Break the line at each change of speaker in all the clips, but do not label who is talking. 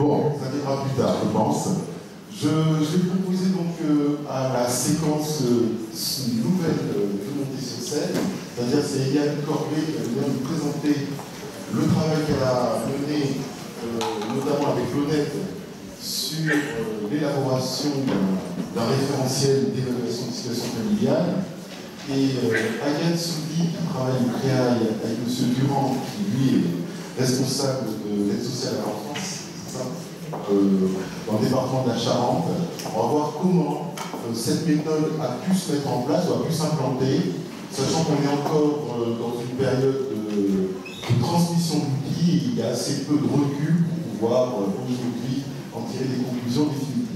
Bon, ça viendra plus tard, je pense. Je vais proposer donc à la séquence une nouvelle montée sur scène, c'est-à-dire c'est Yann Corbet qui vient nous présenter le travail qu'elle a mené, notamment avec l'ONED, sur l'élaboration d'un référentiel d'évaluation de situation familiale. Et Agathe Soubi, qui travaille au CREAI avec M. Durand, qui lui est responsable de l'aide sociale à l'enfance, c'est ça, dans le département de la Charente. On va voir comment cette méthode a pu se mettre en place, ou a pu s'implanter, sachant qu'on est encore dans une période de transmission d'outils et il y a assez peu de recul pour pouvoir aujourd'hui en tirer des conclusions définitives.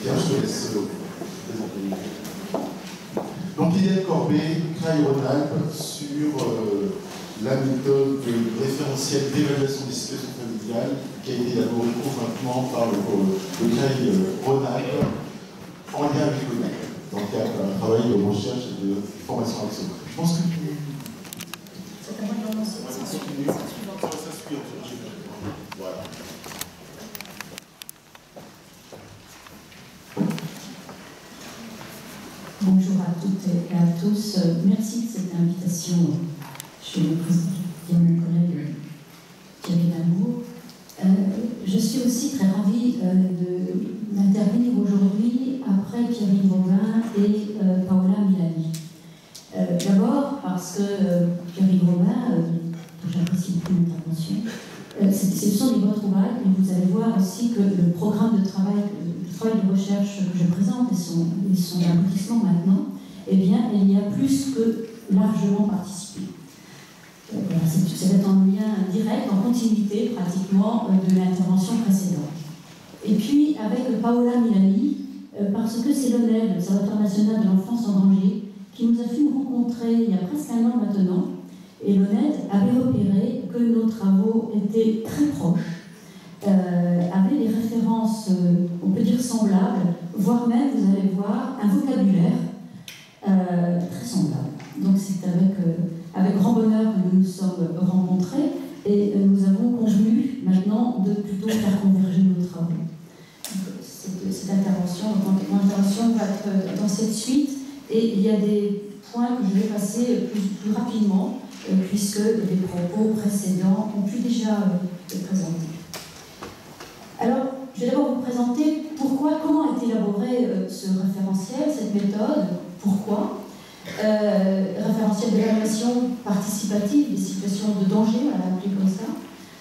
Bien, je te laisse présenter. Donc, Yann Corbet, CREAI Rhône-Alpes, sur la méthode de référentiel d'évaluation des situations familiales qui a été élaborée conjointement par le CREAI Rhône-Alpes en lien avec l'ONED, dans le cadre d'un travail de recherche et de formation avec ça. Je pense que tu...
C'est à moi de lancer.
Ça suit. Voilà.
Bonjour à toutes et à tous. Merci de cette invitation chez le président et mon collègue Thierry Lamour. Je suis aussi très ravie d'intervenir aujourd'hui après Pierre Robin et Paola Milani. D'abord parce que Pierre Robin, dont j'apprécie beaucoup l'intervention, ce sont des bonnes trouvailles, mais vous allez voir aussi que le programme de travail de recherche que je présente et son aboutissement maintenant, eh bien, il y a plus que largement participé. C'est en lien direct, en continuité pratiquement de l'intervention précédente. Et puis avec Paola Milani, parce que c'est l'ONED, l'Observatoire national de l'enfance en danger, qui nous a fait nous rencontrer il y a presque un an maintenant, et l'ONED avait repéré que nos travaux étaient très proches, avaient des références, on peut dire semblables, voire même, vous allez voir, un vocabulaire très semblable. Donc c'est avec grand bonheur que nous nous sommes rencontrés et nous avons convenu maintenant de plutôt faire converger nos travaux. Cette intervention va être dans cette suite et il y a des points que je vais passer plus rapidement puisque les propos précédents ont pu déjà être présentés. Alors, je vais d'abord vous présenter comment a été élaboré ce référentiel, cette méthode, pourquoi. Référentiel d'évaluation participative des situations de danger, on l'a appelé comme ça.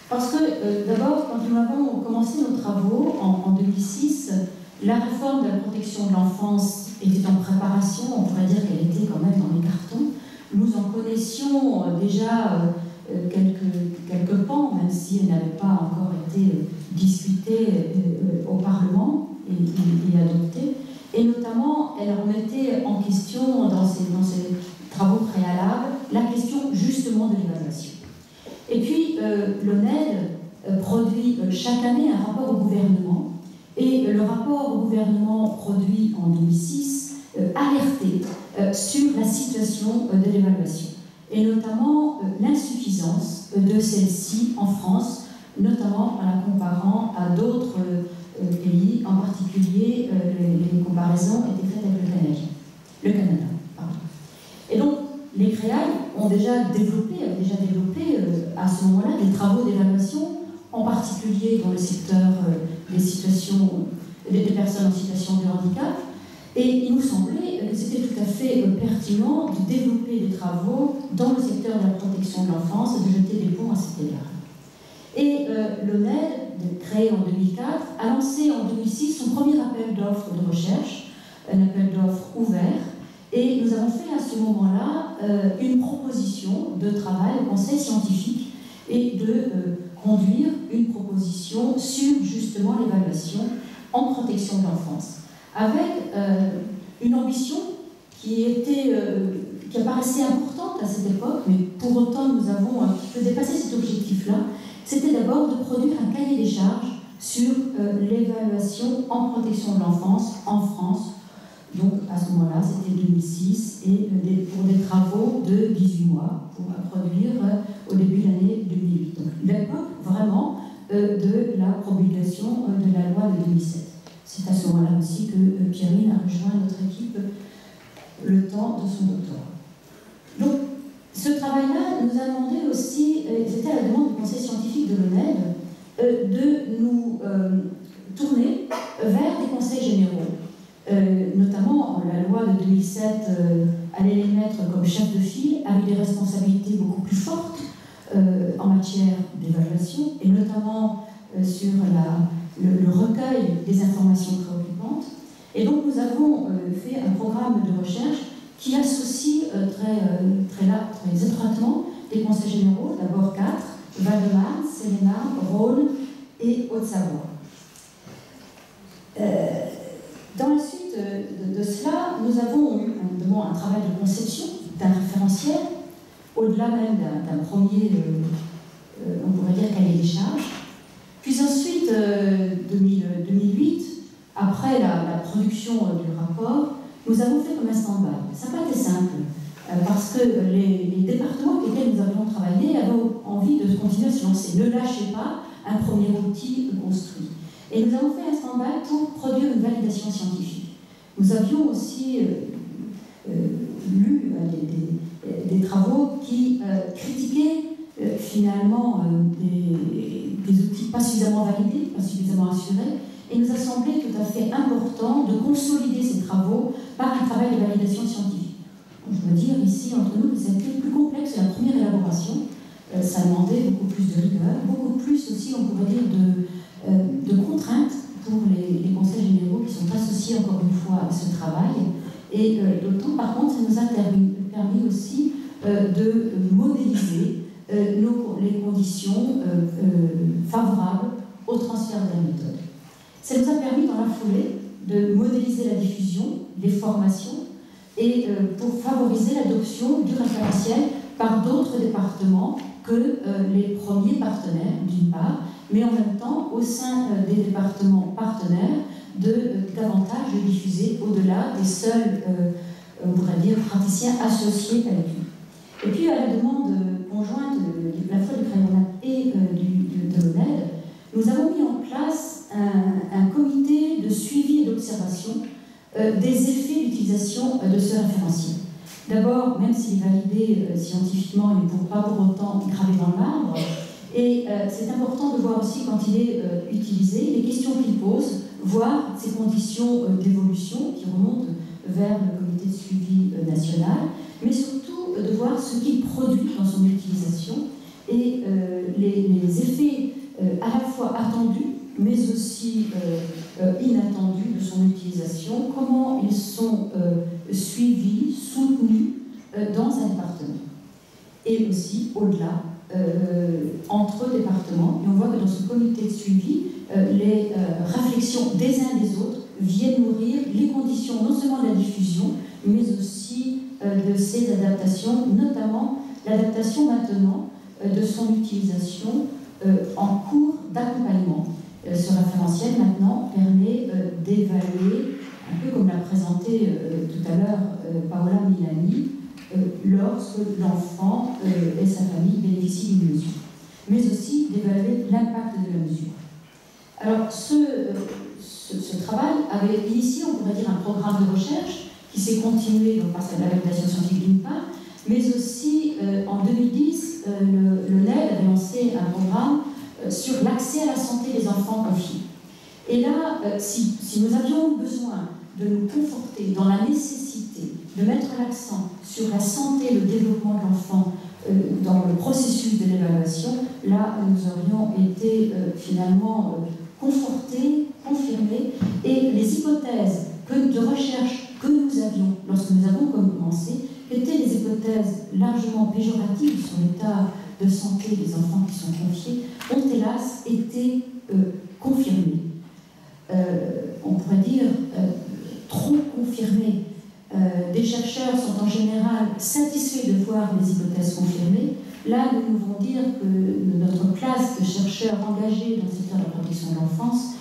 Parce que, d'abord, quand nous avons commencé nos travaux en 2006, la réforme de la protection de l'enfance était en préparation, on pourrait dire qu'elle était quand même dans les cartons. Nous en connaissions déjà quelques pans, même si elle n'avait pas encore été discutée au Parlement et adoptée. Et notamment, elle remettait en question, dans ses travaux préalables, la question justement de l'évaluation. Et puis, l'ONED produit chaque année un rapport au gouvernement, et le rapport au gouvernement produit en 2006 alertait sur la situation de l'évaluation, et notamment l'insuffisance de celle-ci en France, notamment en la comparant à d'autres pays, en particulier les comparaisons étaient faites avec le Canada. Et donc, les CREAI ont déjà développé à ce moment-là des travaux d'évaluation, en particulier dans le secteur des personnes en situation de handicap, et il nous semblait que c'était tout à fait pertinent de développer des travaux dans le secteur de la protection de l'enfance et de jeter des ponts à cet égard. Et l'ONED, créé en 2004, a lancé en 2006 son premier appel d'offres de recherche, un appel d'offres ouvert, et nous avons fait à ce moment-là une proposition de travail au conseil scientifique et de conduire une proposition sur justement l'évaluation en protection de l'enfance, avec une ambition qui apparaissait importante à cette époque, mais pour autant nous avons un petit peu dépassé cet objectif-là. C'était d'abord de produire un cahier des charges sur l'évaluation en protection de l'enfance en France. Donc à ce moment-là, c'était 2006, et pour des travaux de 18 mois, pour produire au début de l'année 2008. Donc l'époque, de la promulgation de la loi de 2007. C'est à ce moment-là aussi que Pierrine a rejoint notre équipe le temps de son doctorat. Donc, ce travail-là nous a demandé aussi, c'était à la demande du Conseil scientifique de l'ONED, de nous tourner vers des conseils généraux. Notamment, la loi de 2007 allait les mettre comme chef de file, avec des responsabilités beaucoup plus fortes en matière d'évaluation, et notamment sur le recueil des informations préoccupantes. Et donc nous avons fait un programme de recherche qui associe très étroitement les conseils généraux, d'abord 4, Val-de-Marne, Seine-et-Marne, Rhône et Haute-Savoie. Dans la suite de cela, nous avons eu un travail de conception d'un référentiel, au-delà même d'un premier, on pourrait dire, cahier des charges. Puis ensuite, 2008, après la production du rapport, nous avons fait comme un stand-by. Ça n'a pas été simple, parce que les départements avec lesquels nous avions travaillé avaient envie de continuer à se lancer. Ne lâchez pas un premier outil construit. Et nous avons fait un stand-by pour produire une validation scientifique. Nous avions aussi lu des travaux qui critiquaient finalement des outils pas suffisamment validés, pas suffisamment assurés, et il nous a semblé tout à fait important de consolider ces travaux par un travail de validation scientifique. Je veux dire ici, entre nous, que c'était plus complexe que la première élaboration. Ça demandait beaucoup plus de rigueur, beaucoup plus aussi, on pourrait dire, de contraintes pour les conseils généraux qui sont associés encore une fois à ce travail. Et d'autant, par contre, ça nous a permis aussi de modéliser les conditions favorables au transfert de la méthode. Ça nous a permis dans la foulée de modéliser la diffusion, les formations, et pour favoriser l'adoption du référentiel par d'autres départements que les premiers partenaires, d'une part, mais en même temps, au sein des départements partenaires, davantage de diffuser au-delà des seuls, on pourrait dire, praticiens associés à l'étude. Et puis, à la demande conjointe de la fois du Crayon et de l'ONED, nous avons mis en place un comité de suivi et d'observation des effets d'utilisation de ce référentiel. D'abord, même s'il est validé scientifiquement, il ne peut pas pour autant graver dans le marbre. Et c'est important de voir aussi quand il est utilisé, les questions qu'il pose, voir ses conditions d'évolution qui remontent vers le comité de suivi national, mais surtout de voir ce qu'il produit dans son utilisation et les effets à la fois attendus, mais aussi inattendus de son utilisation, comment ils sont suivis, soutenus dans un département. Et aussi, au-delà, entre départements. Et on voit que dans ce comité de suivi, les réflexions des uns et des autres viennent nourrir les conditions non seulement de la diffusion, mais aussi de ces adaptations, notamment l'adaptation maintenant de son utilisation en cours d'accompagnement. Ce référentiel maintenant permet d'évaluer, un peu comme l'a présenté tout à l'heure Paola Milani, lorsque l'enfant et sa famille bénéficient d'une mesure, mais aussi d'évaluer l'impact de la mesure. Alors, ce travail avait initié, on pourrait dire, un programme de recherche qui s'est continué donc, par la validation scientifique d'une part, mais aussi en 2010, le NED avait lancé un programme sur l'accès à la santé des enfants confiés. Et là, si nous avions besoin de nous conforter dans la nécessité de mettre l'accent sur la santé et le développement de l'enfant dans le processus de l'évaluation, là, nous aurions été finalement confortés, confirmés, et les hypothèses de recherche que nous avions lorsque nous avons commencé étaient des hypothèses largement péjoratives sur l'état de santé des enfants qui sont confiés, ont hélas été confirmées. On pourrait dire trop confirmées. Des chercheurs sont en général satisfaits de voir les hypothèses confirmées. Là, nous pouvons dire que notre classe de chercheurs engagés dans le secteur de la protection de l'enfance,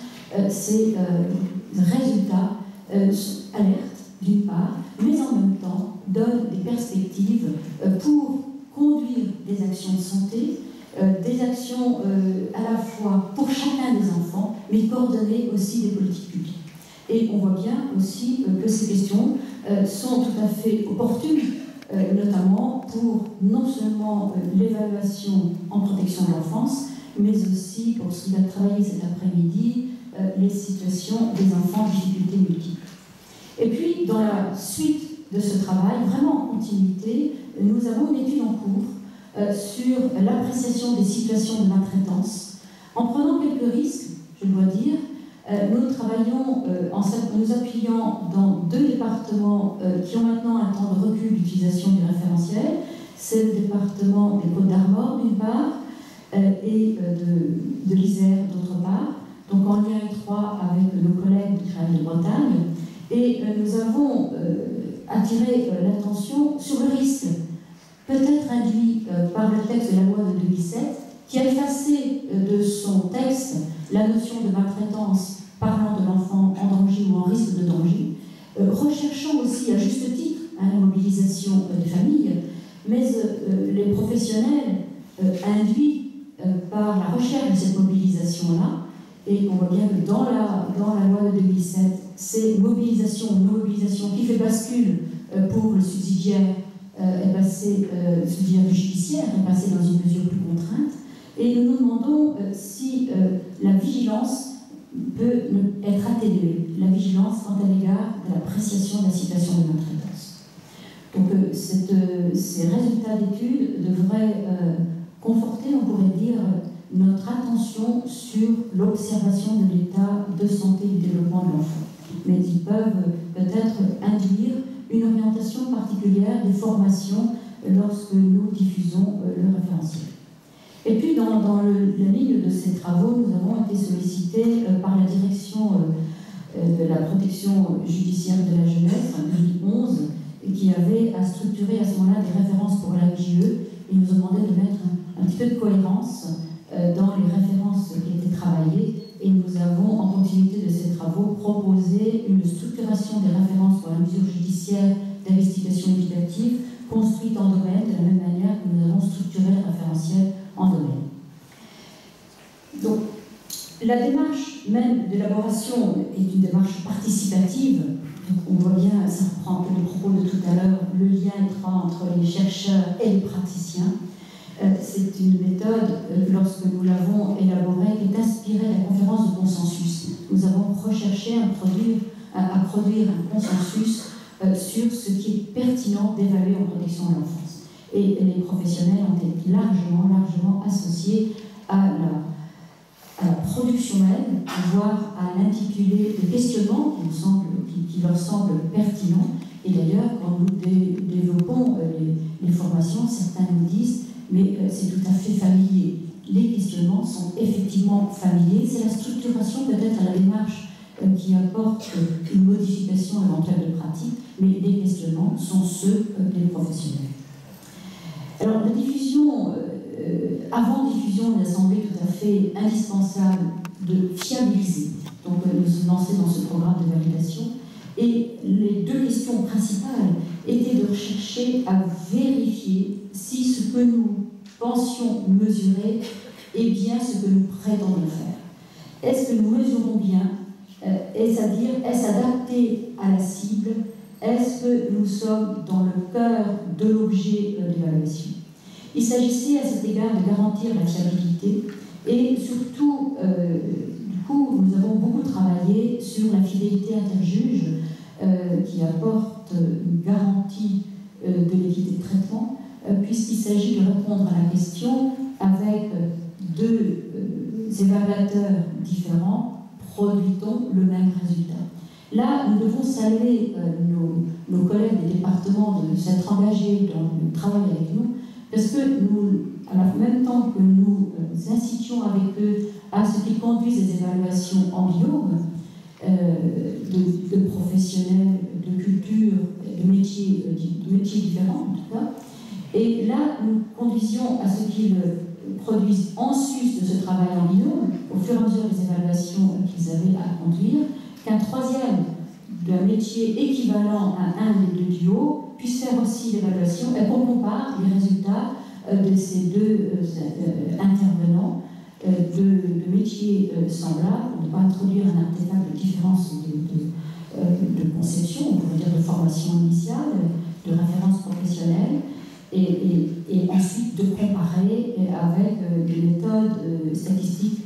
ces résultats alertent d'une part, mais en même temps donnent des perspectives pour conduire des actions de santé des actions à la fois pour chacun des enfants, mais coordonner aussi des politiques publiques. Et on voit bien aussi que ces questions sont tout à fait opportunes, notamment pour non seulement l'évaluation en protection de l'enfance, mais aussi pour ce qui va travailler cet après-midi, les situations des enfants en difficulté multiples. Et puis, dans la suite de ce travail, vraiment en continuité, nous avons une étude en cours sur l'appréciation des situations de maltraitance. En prenant quelques risques, je dois dire, nous travaillons en nous appuyant dans 2 départements qui ont maintenant un temps de recul d'utilisation du référentiel. C'est le département des Côtes-d'Armor d'une part et de l'Isère d'autre part, donc en lien étroit avec nos collègues du CREAM de Bretagne. Et nous avons attiré l'attention sur le risque, peut-être induit par le texte de la loi de 2007, qui a effacé de son texte la notion de maltraitance parlant de l'enfant en danger ou en risque de danger, recherchant aussi à juste titre la mobilisation des familles, mais les professionnels induits par la recherche de cette mobilisation-là, et on voit bien que dans la loi de 2007, c'est mobilisation ou non-mobilisation qui fait bascule pour le subsidiaire, est passé, le subsidiaire judiciaire est passé dans une mesure plus contrainte, et nous nous demandons si la vigilance peut être atténuée, la vigilance quant à l'égard de l'appréciation de la situation de maltraitance. Donc ces résultats d'études devraient conforter, on pourrait dire, notre attention sur l'observation de l'état de santé et du développement de l'enfant. Mais ils peuvent peut-être induire une orientation particulière des formations lorsque nous diffusons le référentiel. Et puis, dans la ligne de ces travaux, nous avons été sollicités par la direction de la protection judiciaire de la jeunesse en 2011, et qui avait à structurer à ce moment-là des références pour la JE, et nous demandait de mettre un petit peu de cohérence dans les références qui étaient travaillées, et nous avons, en continuité de ces travaux, proposé une structuration des références pour la mesure judiciaire d'investigation éducative construite en domaine, de la même manière que nous avons structuré le référentiel en domaine. Donc, la démarche même d'élaboration est une démarche participative. Donc, on voit bien, ça reprend un peu le propos de tout à l'heure, le lien étroit entre les chercheurs et les praticiens. C'est une méthode, lorsque nous l'avons élaborée, qui est inspirée de la conférence de consensus. Nous avons recherché à produire un consensus sur ce qui est pertinent d'évaluer en protection de l'enfance. Et les professionnels ont été largement associés à la production même, voire à l'intitulé de questionnement qui leur semble pertinent. Et d'ailleurs, quand nous développons les formations, certains nous disent mais c'est tout à fait familier. Les questionnements sont effectivement familiers. C'est la structuration, peut-être, à la démarche qui apporte une modification éventuelle de pratique, mais les questionnements sont ceux des professionnels. Alors, la diffusion, avant diffusion, il a semblé tout à fait indispensable de fiabiliser. Donc, nous sommes lancés dans ce programme de validation. Et les 2 questions principales étaient de rechercher à vérifier si ce que nous pensions mesurer est bien ce que nous prétendons faire. Est-ce que nous mesurons bien? C'est-à-dire, est-ce adapté à la cible? Est-ce que nous sommes dans le cœur de l'objet d'évaluation? Il s'agissait à cet égard de garantir la fiabilité et surtout, du coup, nous avons beaucoup travaillé sur la fidélité interjuge qui apporte une garantie de l'équité de traitement, puisqu'il s'agit de répondre à la question avec 2 évaluateurs différents, produit-on le même résultat? Là, nous devons saluer nos collègues des départements de s'être engagés dans le travail avec nous, parce que nous, en même temps que nous incitions avec eux à ce qu'ils conduisent des évaluations en binôme, de professionnels, de cultures, de métiers différents en tout cas. Et là, nous conduisions à ce qu'ils produisent en sus de ce travail en binôme, au fur et à mesure des évaluations qu'ils avaient à conduire, qu'un troisième d'un métier équivalent à un des 2 duos puisse faire aussi l'évaluation et qu'on compare les résultats de ces deux intervenants de métiers semblables, pour ne pas introduire un artefact de différence de conception, on pourrait dire de formation initiale, de référence professionnelle, et ensuite de comparer avec des méthodes statistiques.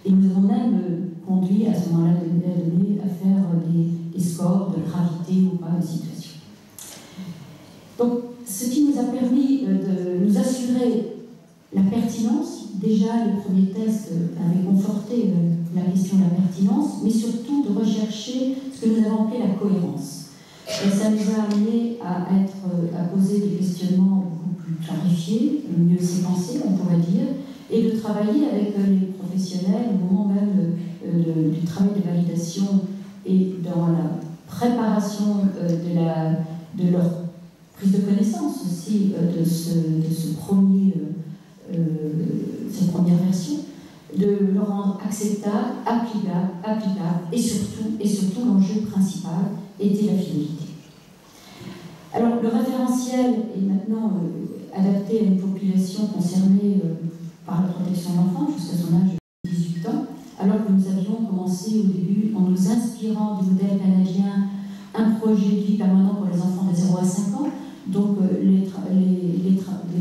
Et nous avons même conduit à ce moment-là à faire des scores de gravité ou pas de situation. Donc, ce qui nous a permis de nous assurer la pertinence, déjà les premiers tests avaient conforté la question de la pertinence, mais surtout de rechercher ce que nous avons appelé la cohérence. Et ça nous a amené à poser des questionnements beaucoup plus clarifiés, mieux séquencés, on pourrait dire, et de travailler avec les professionnels au moment même du travail de validation et dans la préparation de leur prise de connaissance aussi de cette première version, de le rendre acceptable, applicable, et surtout l'enjeu principal était la finalité. Alors le référentiel est maintenant adapté à une population concernée par la protection de l'enfant jusqu'à son âge de 18 ans, alors que nous avions commencé au début en nous inspirant du modèle canadien un projet de vie permanent pour les enfants de 0 à 5 ans. Donc les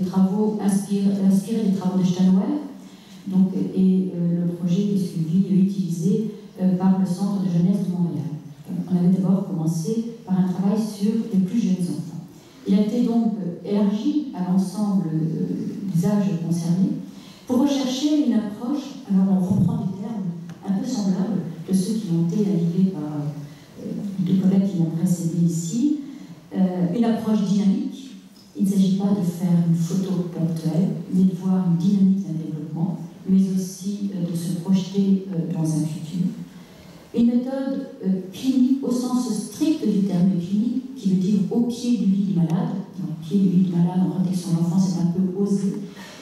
travaux inspirés des travaux de Steinway, et le projet qui est suivi et utilisé par le Centre de jeunesse de Montréal. On avait d'abord commencé par un travail sur les plus jeunes enfants. Il a été donc élargi à l'ensemble des âges concernés pour rechercher une approche, alors on reprend des termes un peu semblables de ceux qui ont été indiqués par des collègues qui m'ont précédé ici, une approche dynamique. Il ne s'agit pas de faire une photo ponctuelle, mais de voir une dynamique d'un développement, mais aussi de se projeter dans un futur. Une méthode clinique au sens strict du terme clinique, qui veut dire au pied du lit du malade. Au pied du lit du malade en protection de l'enfant, c'est un peu osé.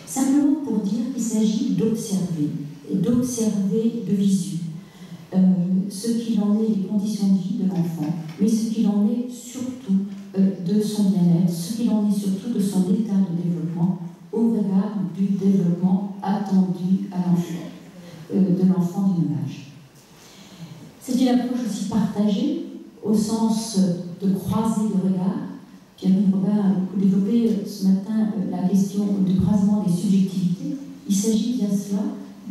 Simplement pour dire qu'il s'agit d'observer, et d'observer de visu ce qu'il en est des conditions de vie de l'enfant, mais ce qu'il en est surtout de son bien-être, ce qu'il en est surtout de son état de développement au regard du développement attendu à l'enfant, de l'enfant du même âge. C'est une approche aussi partagée au sens de croiser le regard. Pierre-Louis Robin a beaucoup développé ce matin la question du croisement des subjectivités. Il s'agit bien cela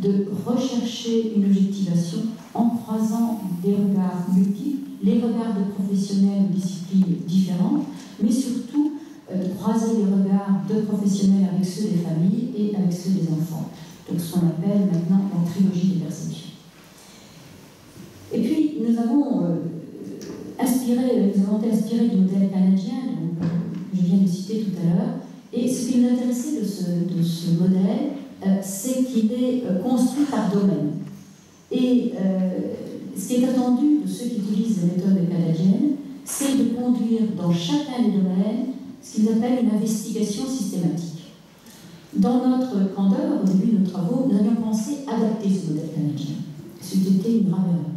de rechercher une objectivation en croisant des regards multiples, les regards de professionnels de disciplines différentes, mais surtout de croiser les regards de professionnels avec ceux des familles et avec ceux des enfants. Donc ce qu'on appelle maintenant la trilogie des perceptions. Et puis nous avons été inspirés du modèle canadien, donc, je viens de citer tout à l'heure, et ce qui nous intéressait de ce modèle, c'est qu'il est construit par domaine. Et ce qui est attendu de ceux qui utilisent la méthode canadienne, c'est de conduire dans chacun des domaines ce qu'ils appellent une investigation systématique. Dans notre candeur, au début de nos travaux, nous avions pensé adapter ce modèle canadien. C'était une grave erreur.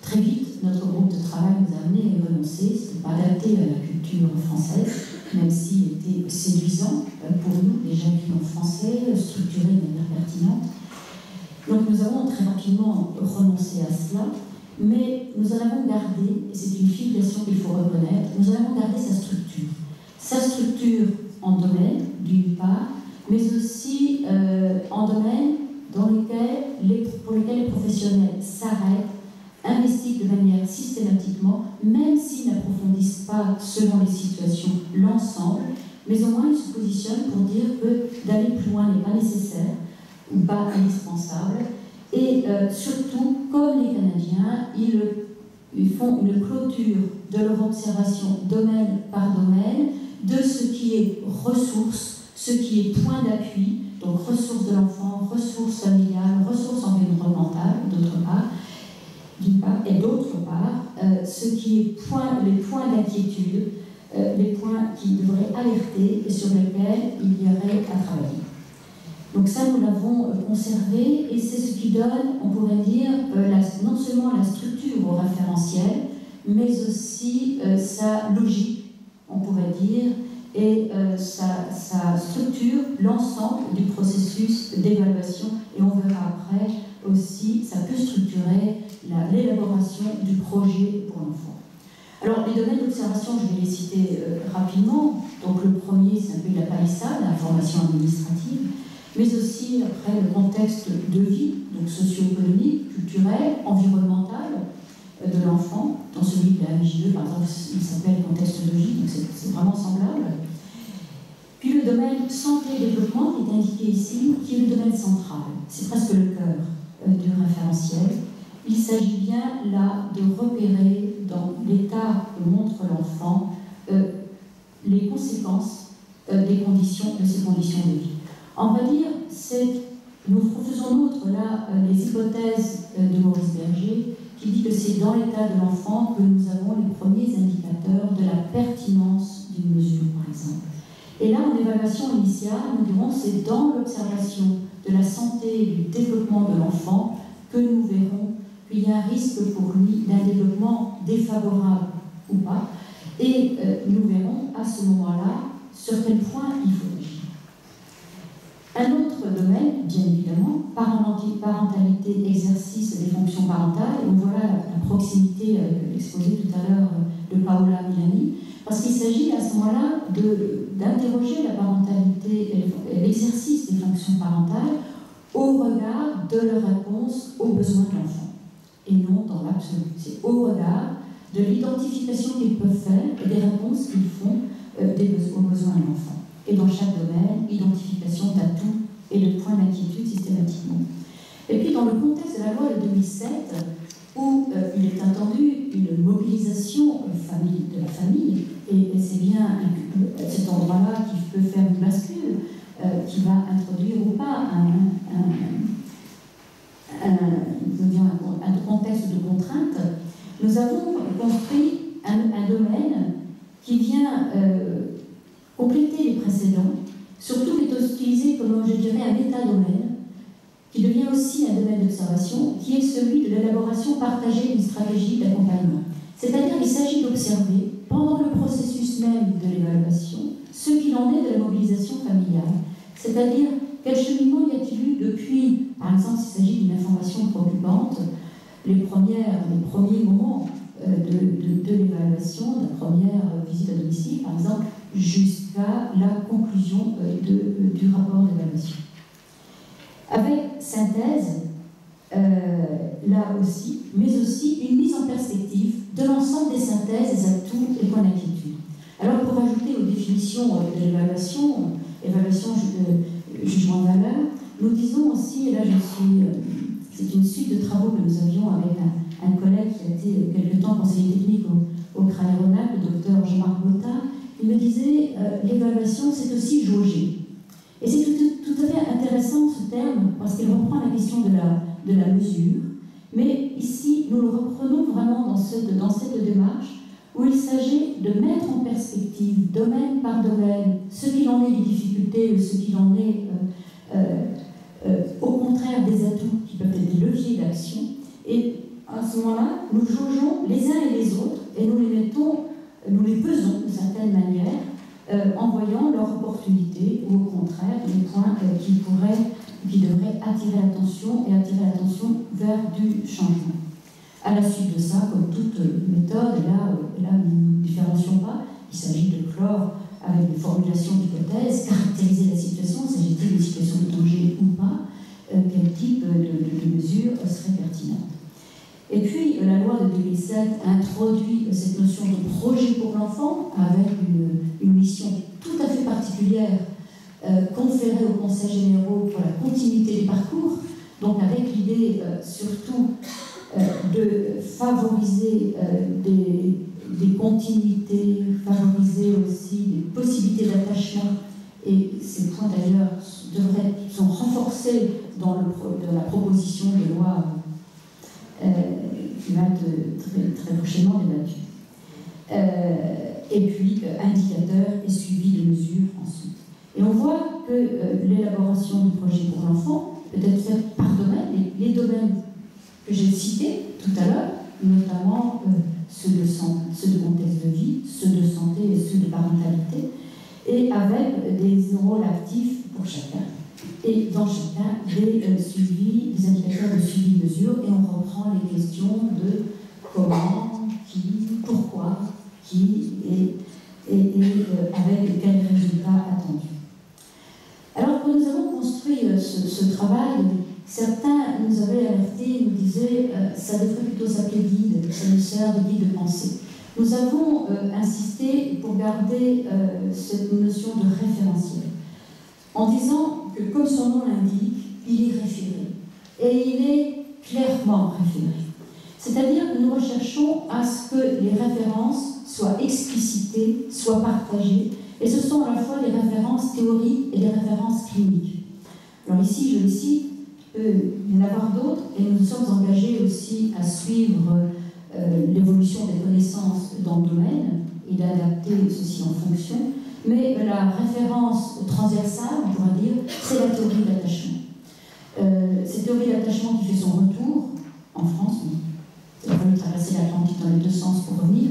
Très vite, notre groupe de travail nous a amené à y renoncer, c'était pas adapté à la culture française, même s'il était séduisant pour nous, les jeunes clients français, structurés de manière pertinente. Donc nous avons très rapidement renoncé à cela, mais nous en avons gardé, et c'est une filiation qu'il faut reconnaître, nous en avons gardé sa structure. Sa structure en domaine, d'une part, mais aussi en domaine pour lesquels les professionnels s'arrêtent, investissent de manière systématiquement, même s'ils n'approfondissent pas, selon les situations, l'ensemble, mais au moins ils se positionnent pour dire que d'aller plus loin n'est pas nécessaire ou pas indispensable. Et surtout, comme les Canadiens, ils font une clôture de leur observation domaine par domaine de ce qui est ressources, ce qui est point d'appui, donc ressources de l'enfant, ressources familiales, ressources environnementales, d'une part, et d'autre part, ce qui est les points d'inquiétude, les points qui devraient alerter et sur lesquels il y aurait à travailler. Donc ça, nous l'avons conservé, et c'est ce qui donne, on pourrait dire, non seulement la structure au référentiel, mais aussi sa logique, on pourrait dire, et ça structure l'ensemble du processus d'évaluation, et on verra après aussi, ça peut structurer l'élaboration du projet pour l'enfant. Alors, les domaines d'observation, je vais les citer rapidement. Donc, le premier, c'est un peu la palissade, l'information administrative, mais aussi, après, le contexte de vie, donc socio-économique, culturel, environnemental de l'enfant. Dans celui de la MJ2, par exemple, il s'appelle contexte de vie, donc c'est vraiment semblable. Puis le domaine santé-développement, qui est indiqué ici, qui est le domaine central. C'est presque le cœur du référentiel. Il s'agit bien là de repérer dans l'état que montre l'enfant les conséquences de ces conditions de vie. On va dire, nous faisons nôtre là les hypothèses de Maurice Berger, qui dit que c'est dans l'état de l'enfant que nous avons les premiers indicateurs de la pertinence d'une mesure, par exemple. Et là, en évaluation initiale, nous dirons c'est dans l'observation de la santé et du développement de l'enfant que nous verrons qu'il y a un risque pour lui d'un développement défavorable ou pas. Et nous verrons à ce moment-là sur quel point il faut agir. Un autre domaine, bien évidemment, parentalité, exercice des fonctions parentales. Et voilà la proximité exposée tout à l'heure de Paola Milani, parce qu'il s'agit à ce moment-là d'interroger la parentalité et l'exercice des fonctions parentales au regard de leur réponse aux besoins de l'enfant, et non dans l'absolu. C'est au regard de l'identification qu'ils peuvent faire et des réponses qu'ils font aux besoins de l'enfant. Et dans chaque domaine, identification d'atouts et de points d'inquiétude systématiquement. Et puis dans le contexte de la loi de 2007, où il est attendu une mobilisation de la famille, et c'est bien cet endroit-là qui peut faire une bascule, qui va introduire ou pas un contexte de contrainte, nous avons construit un domaine qui vient compléter les précédents, surtout qui est utilisé comme, je dirais, un métadomaine, qui devient aussi un domaine d'observation, qui est celui de l'élaboration partagée d'une stratégie d'accompagnement. C'est-à-dire qu'il s'agit d'observer, pendant le processus même de l'évaluation, ce qu'il en est de la mobilisation familiale. C'est-à-dire, quel cheminement y a-t-il eu depuis, par exemple, s'il s'agit d'une information préoccupante, les premiers moments de l'évaluation, de la première visite à domicile, par exemple, jusqu'à la conclusion du rapport d'évaluation. Avec synthèse, là aussi, mais aussi une mise en perspective de l'ensemble des synthèses, des atouts et points d'inquiétude. Alors, pour ajouter aux définitions de l'évaluation, jugement de valeur, nous disons aussi, et là c'est une suite de travaux que nous avions avec un collègue qui a été quelque temps conseiller technique au CRA-Rhône-Alpes, le docteur Jean-Marc Botta, il me disait l'évaluation c'est aussi jauger. Et c'est tout à fait intéressant ce terme parce qu'il reprend la question de la mesure, mais ici nous le reprenons vraiment dans cette démarche où il s'agit de mettre en perspective, domaine par domaine, ce qu'il en est des difficultés, ce qu'il en est au contraire des atouts qui peuvent être des leviers d'action. Et à ce moment-là, nous jaugeons les uns et les autres et nous les pesons de certaines manières en voyant leur opportunité ou au contraire les points qui devraient attirer l'attention vers du changement. À la suite de ça, comme toute méthode, et là nous ne différencions pas, il s'agit de clore avec des formulations d'hypothèses, caractériser la situation, s'agit-il d'une situation de danger ou pas, quel type de mesure serait pertinente. Et puis, la loi de 2007 introduit cette notion de projet pour l'enfant avec une mission tout à fait particulière conférée aux conseils généraux pour la continuité des parcours, donc avec l'idée surtout de favoriser des continuités, favoriser aussi des possibilités d'attachement, et ces points d'ailleurs sont renforcés dans la proposition de loi qui va être très prochainement débattue. Et puis, indicateurs et suivi de mesures ensuite. Et on voit que l'élaboration du projet pour l'enfant peut être faite par domaine, les domaines que j'ai cités tout à l'heure, notamment ceux de contexte de vie, ceux de santé et ceux de parentalité. et avec des rôles actifs pour chacun. Et dans chacun, des indicateurs de suivi-mesure, et on reprend les questions de comment, qui, pourquoi, qui, et avec quels résultats attendus. Alors, quand nous avons construit ce travail, certains nous avaient alertés, nous disaient ça devrait plutôt s'appeler guide, ça nous sert de guide de pensée. Nous avons insisté pour garder cette notion de référentiel, en disant que, comme son nom l'indique, il est référé, et il est clairement référé. C'est-à-dire que nous recherchons à ce que les références soient explicitées, soient partagées, et ce sont à la fois les références théoriques et les références cliniques. Alors ici, je les cite, il y en a avoir d'autres, et nous nous sommes engagés aussi à suivre l'évolution des connaissances dans le domaine et d'adapter ceci en fonction. Mais la référence transversale, on pourrait dire, c'est la théorie de l'attachement. Cette théorie de l'attachement qui fait son retour en France, il a fallu traverser l'Atlantique dans les deux sens pour revenir.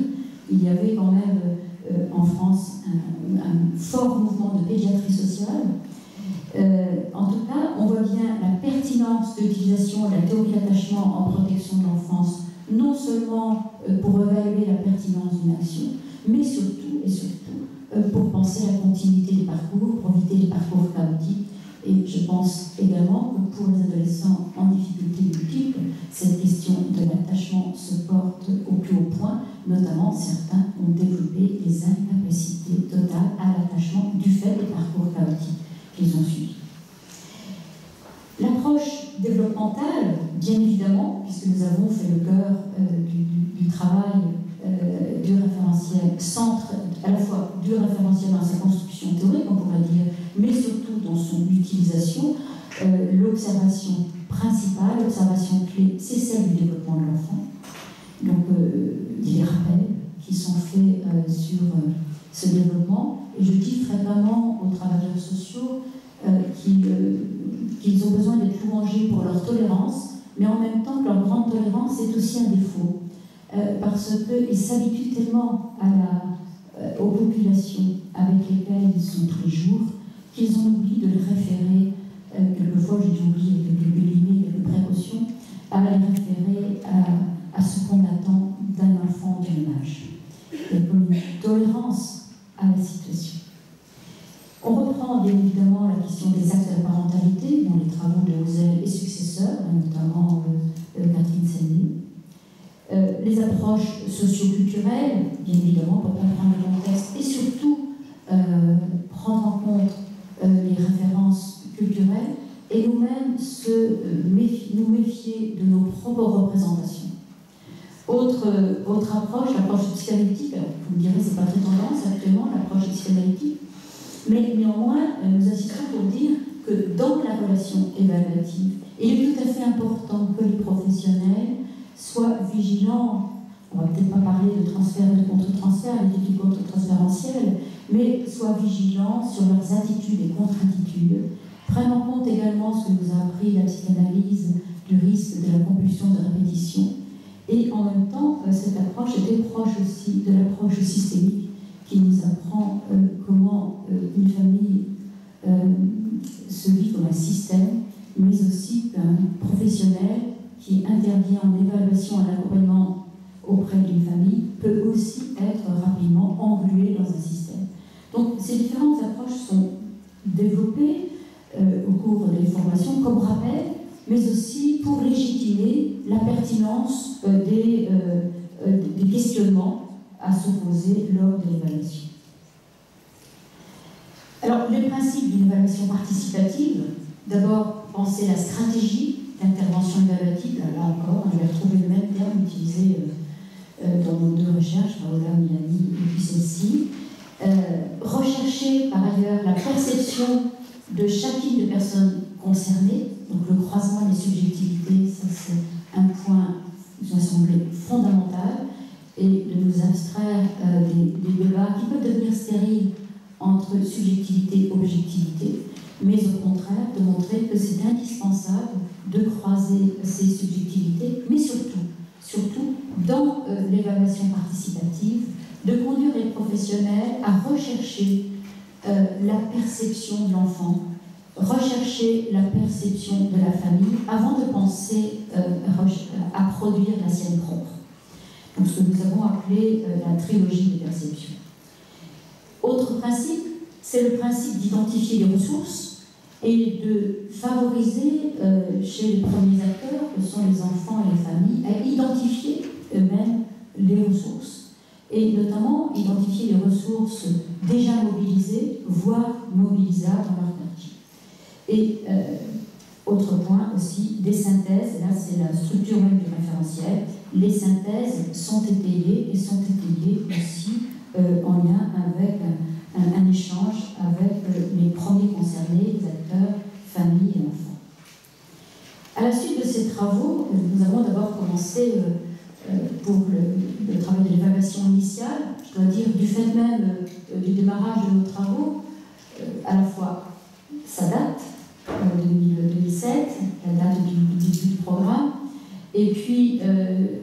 Il y avait quand même en France un fort mouvement de pédiatrie sociale. En tout cas, on voit bien la pertinence de l'utilisation de la théorie d'attachement en protection de l'enfance, non seulement pour évaluer la pertinence d'une action, mais surtout et surtout pour penser à la continuité des parcours, pour éviter les parcours chaotiques. Et je pense également que pour les adolescents en difficulté multiple, cette question de l'attachement se porte au plus haut point. Notamment, certains ont développé des incapacités totales à l'attachement du fait des parcours chaotiques qu'ils ont suivis. L'approche développementale, bien évidemment, puisque nous avons fait le cœur du travail du référentiel, centre à la fois du référentiel dans sa construction théorique, on pourrait dire, mais surtout dans son utilisation, l'observation principale, l'observation clé, c'est celle du développement de l'enfant. Donc, il y a des rappels qui sont faits sur ce développement, et je dis fréquemment aux travailleurs sociaux qu'ils ont besoin d'être louangés pour leur tolérance, mais en même temps que leur grande tolérance est aussi un défaut, parce qu'ils s'habituent tellement aux populations avec lesquelles ils sont tous les jours, qu'ils ont oublié de les référer, quelquefois j'ai dû oublier quelques guillemets, quelques précautions, à les référer à ce qu'on attend d'un enfant du même âge. Et comme une tolérance à la situation. On reprend bien évidemment la question des actes de la parentalité dans les travaux de Hauzel et successeurs, notamment Catherine Séné. Les approches socio-culturelles, bien évidemment, pour comprendre le contexte et surtout prendre en compte les références culturelles et nous-mêmes nous méfier de nos propres représentations. Autre approche, l'approche psychanalytique, alors vous me direz, c'est pas très tendance actuellement, l'approche psychanalytique, mais néanmoins, nous insistons pour dire que dans la relation évaluative, il est tout à fait important que les professionnels soient vigilants. On ne va peut-être pas parler de transfert et de contre-transfert, d'études contre-transférentielles, mais soient vigilants sur leurs attitudes et contre-attitudes, prennent en compte également ce que nous a appris la psychanalyse du risque de la compulsion de répétition. Et en même temps, cette approche était proche aussi de l'approche systémique qui nous apprend comment une famille se vit comme un système, mais aussi qu'un professionnel qui intervient en évaluation et en accompagnement auprès d'une famille peut aussi être rapidement englué dans un système. Donc ces différentes approches sont développées au cours des formations comme rappel, mais aussi pour légitimer la pertinence des questionnements à s'opposer lors de l'évaluation. Alors, les principes d'une évaluation participative, d'abord, penser la stratégie d'intervention évaluative, là encore, on va retrouver le même terme utilisé dans nos deux recherches, Paola Milani et puis celle-ci. Rechercher, par ailleurs, la perception de chacune des personnes concernées, donc le croisement des subjectivités, ça c'est un point qui nous a semblé fondamental, et de nous abstraire des débats qui peuvent devenir stériles entre subjectivité et objectivité, mais au contraire de montrer que c'est indispensable de croiser ces subjectivités, mais surtout dans l'évaluation participative, de conduire les professionnels à rechercher la perception de l'enfant, rechercher la perception de la famille avant de penser à produire la sienne propre. Donc ce que nous avons appelé la trilogie des perceptions. Autre principe, c'est le principe d'identifier les ressources et de favoriser chez les premiers acteurs, que sont les enfants et les familles, à identifier eux-mêmes les ressources et notamment identifier les ressources déjà mobilisées, voire mobilisables dans leur quartier. Et autre point aussi, des synthèses, là c'est la structure même du référentiel, les synthèses sont étayées et sont étayées aussi en lien avec un échange avec les premiers concernés, les acteurs, familles et enfants. À la suite de ces travaux, nous avons d'abord commencé pour le travail de l'évaluation initiale. Je dois dire, du fait même du démarrage de nos travaux, à la fois ça date, 2007, la date du début du programme, et puis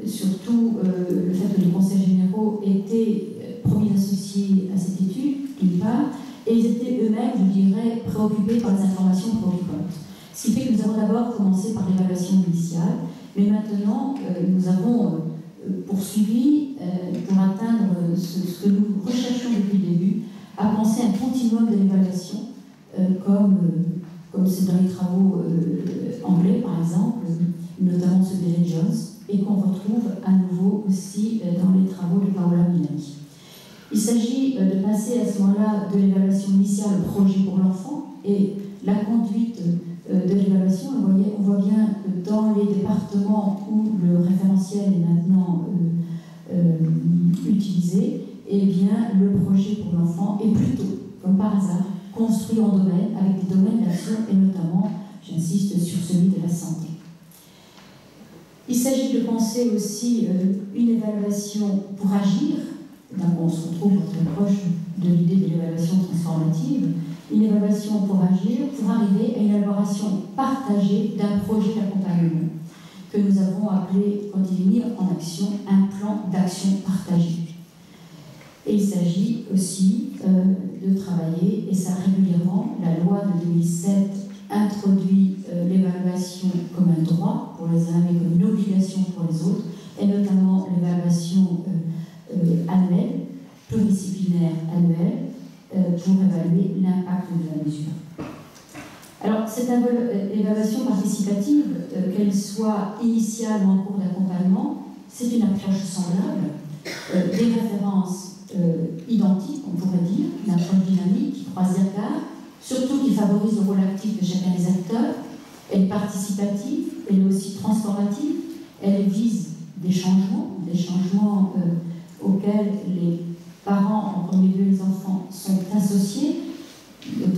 surtout le fait que les conseils généraux étaient premiers associés à cette étude, d'une part, et ils étaient eux-mêmes, je dirais, préoccupés par les informations préoccupantes. Ce qui fait que nous avons d'abord commencé par l'évaluation initiale, mais maintenant nous avons poursuivi pour atteindre ce que nous recherchons depuis le début, à penser un continuum de l'évaluation, comme c'est dans les travaux anglais par exemple, notamment ceux d'Ellen Jones, et qu'on retrouve à nouveau aussi dans les travaux de Paola Milani. Il s'agit de passer à ce moment-là de l'évaluation initiale au projet pour l'enfant et la conduite de l'évaluation. On voit bien que dans les départements où le référentiel est maintenant utilisé, eh bien, le projet pour l'enfant est plutôt, comme par hasard, construit en domaine, avec des domaines d'action et notamment, j'insiste sur celui de la santé. Il s'agit de penser aussi une évaluation pour agir. Là, on se retrouve très proche de l'idée de l'évaluation transformative. Une évaluation pour agir, pour arriver à une élaboration partagée d'un projet d'accompagnement que nous avons appelé, quand il est mis en action, un plan d'action partagé. Et il s'agit aussi de travailler, et ça régulièrement, la loi de 2007 introduit l'évaluation comme un droit pour les uns et comme une obligation pour les autres, et notamment l'évaluation annuelle, pluridisciplinaire annuelle, pour évaluer l'impact de la mesure. Alors, cette évaluation participative, qu'elle soit initiale ou en cours d'accompagnement, c'est une approche semblable, des références identiques, on pourrait dire, une approche dynamique qui croise les regards, surtout qui favorise le rôle actif de chacun des acteurs. Elle est participative, elle est aussi transformative, elle vise des changements auxquels les parents, en premier lieu les enfants, sont associés,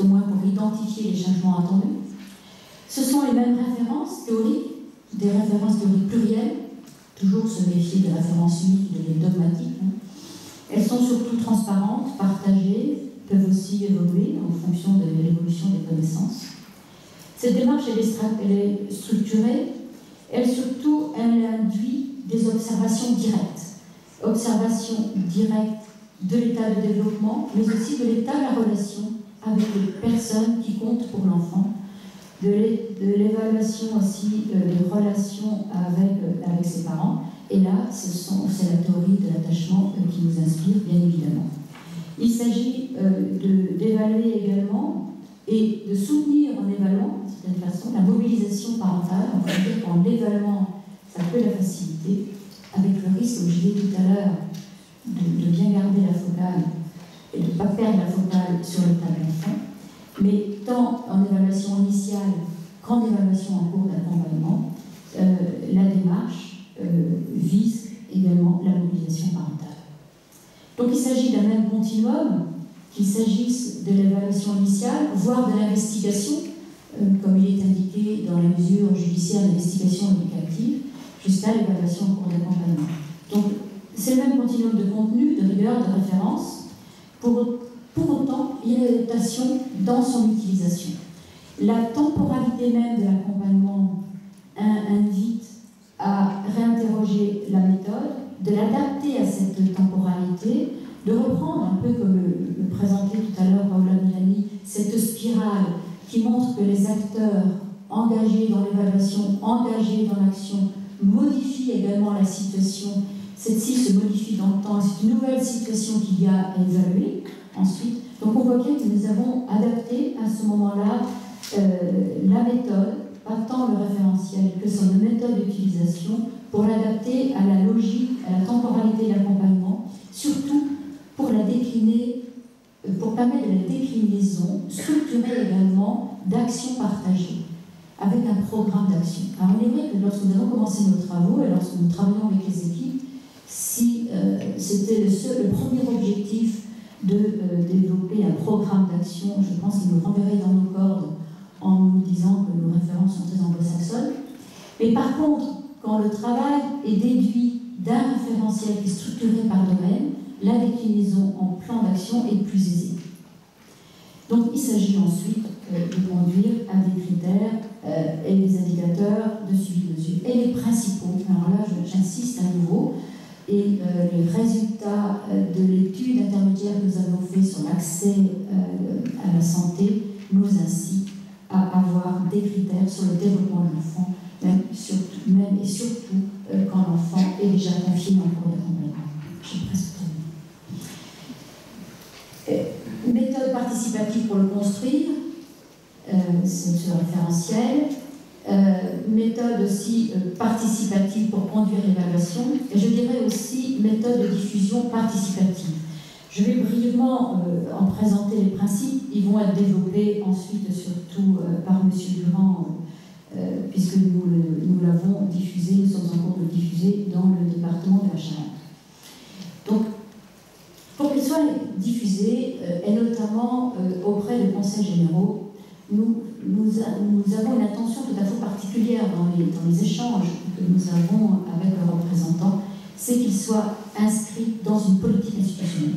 au moins pour identifier les changements attendus. Ce sont les mêmes références théoriques, des références théoriques plurielles, toujours se méfier des références uniques, des dogmatiques. Elles sont surtout transparentes, partagées, peuvent aussi évoluer en fonction de l'évolution des connaissances. Cette démarche, elle est structurée, elle induit des observations directes. Observations directes de l'état de développement, mais aussi de l'état de la relation avec les personnes qui comptent pour l'enfant, de l'évaluation aussi des relations avec ses parents. Et là, c'est la théorie de l'attachement qui nous inspire, bien évidemment. Il s'agit d'évaluer également et de soutenir en évaluant, d'une certaine façon, la mobilisation parentale. On va dire qu'en l'évaluant, ça peut la faciliter, avec le risque, comme je l'ai dit tout à l'heure, de bien garder la focale et de ne pas perdre la focale sur l'état de l'enfant. Mais tant en évaluation initiale qu'en évaluation en cours d'accompagnement, la démarche vise également la mobilisation parentale. Donc il s'agit d'un même continuum, qu'il s'agisse de l'évaluation initiale, voire de l'investigation, comme il est indiqué dans la mesure judiciaire d'investigation éducative, jusqu'à l'évaluation en cours d'accompagnement. Donc c'est le même continuum de contenu, de rigueur, de référence. Pour autant, il y a une adaptation dans son utilisation. La temporalité même de l'accompagnement invite à réinterroger la méthode, de l'adapter à cette temporalité, de reprendre un peu comme le présentait tout à l'heure Paola Milani spirale qui montre que les acteurs engagés dans l'évaluation, engagés dans l'action, modifient également la situation. Celle-ci se modifie dans le temps et c'est une nouvelle situation qu'il y a à évaluer ensuite. Donc on voit bien que nous avons adapté à ce moment-là la méthode, pas tant le référentiel que son méthode d'utilisation, pour l'adapter à la logique, à la temporalité de l'accompagnement, surtout pour la décliner, pour permettre de la déclinaison structurée également d'actions partagées, avec un programme d'action. Alors il est vrai que lorsque nous avons commencé nos travaux et lorsque nous travaillons avec les équipes, si c'était le premier objectif de développer un programme d'action, je pense qu'il nous renverrait dans nos cordes en nous disant que nos références sont très anglo-saxonnes. Mais par contre, quand le travail est déduit d'un référentiel qui est structuré par domaine, la déclinaison en plan d'action est plus aisée. Donc il s'agit ensuite de conduire à des critères et des indicateurs de suivi de mesure. Et les principaux, alors là j'insiste à nouveau, et les résultats de l'étude intermédiaire que nous avons fait sur l'accès à la santé nous incitent à avoir des critères sur le développement de l'enfant, même et surtout quand l'enfant est déjà confié en cours d'accompagnement. J'ai presque terminé. Méthode participative pour le construire, c'est ce référentiel. Méthode aussi participative pour conduire l'évaluation, et je dirais aussi méthode de diffusion participative. Je vais brièvement en présenter les principes. Ils vont être développés ensuite surtout par M. Durand, puisque nous l'avons diffusé, nous sommes en cours de le diffuser dans le département de la Charente. Donc, pour qu'il soit diffusé, et notamment auprès des conseils généraux, nous avons une attention tout à fait particulière dans les échanges que nous avons avec leurs représentants, c'est qu'ils soient inscrits dans une politique institutionnelle.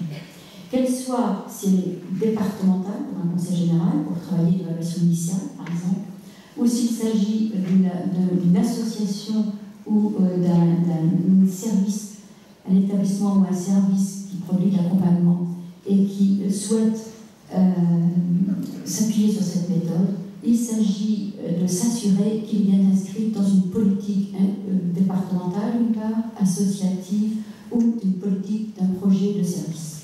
Qu'elle soit, si elle est départementale, pour un conseil général, pour travailler l'évaluation initiale, par exemple, ou s'il s'agit d'une association ou d'un service, un établissement ou un service qui produit de l'accompagnement et qui souhaite s'appuyer sur cette méthode, il s'agit de s'assurer qu'il est inscrit dans une politique départementale, d'une part, associative, ou une politique d'un projet de service.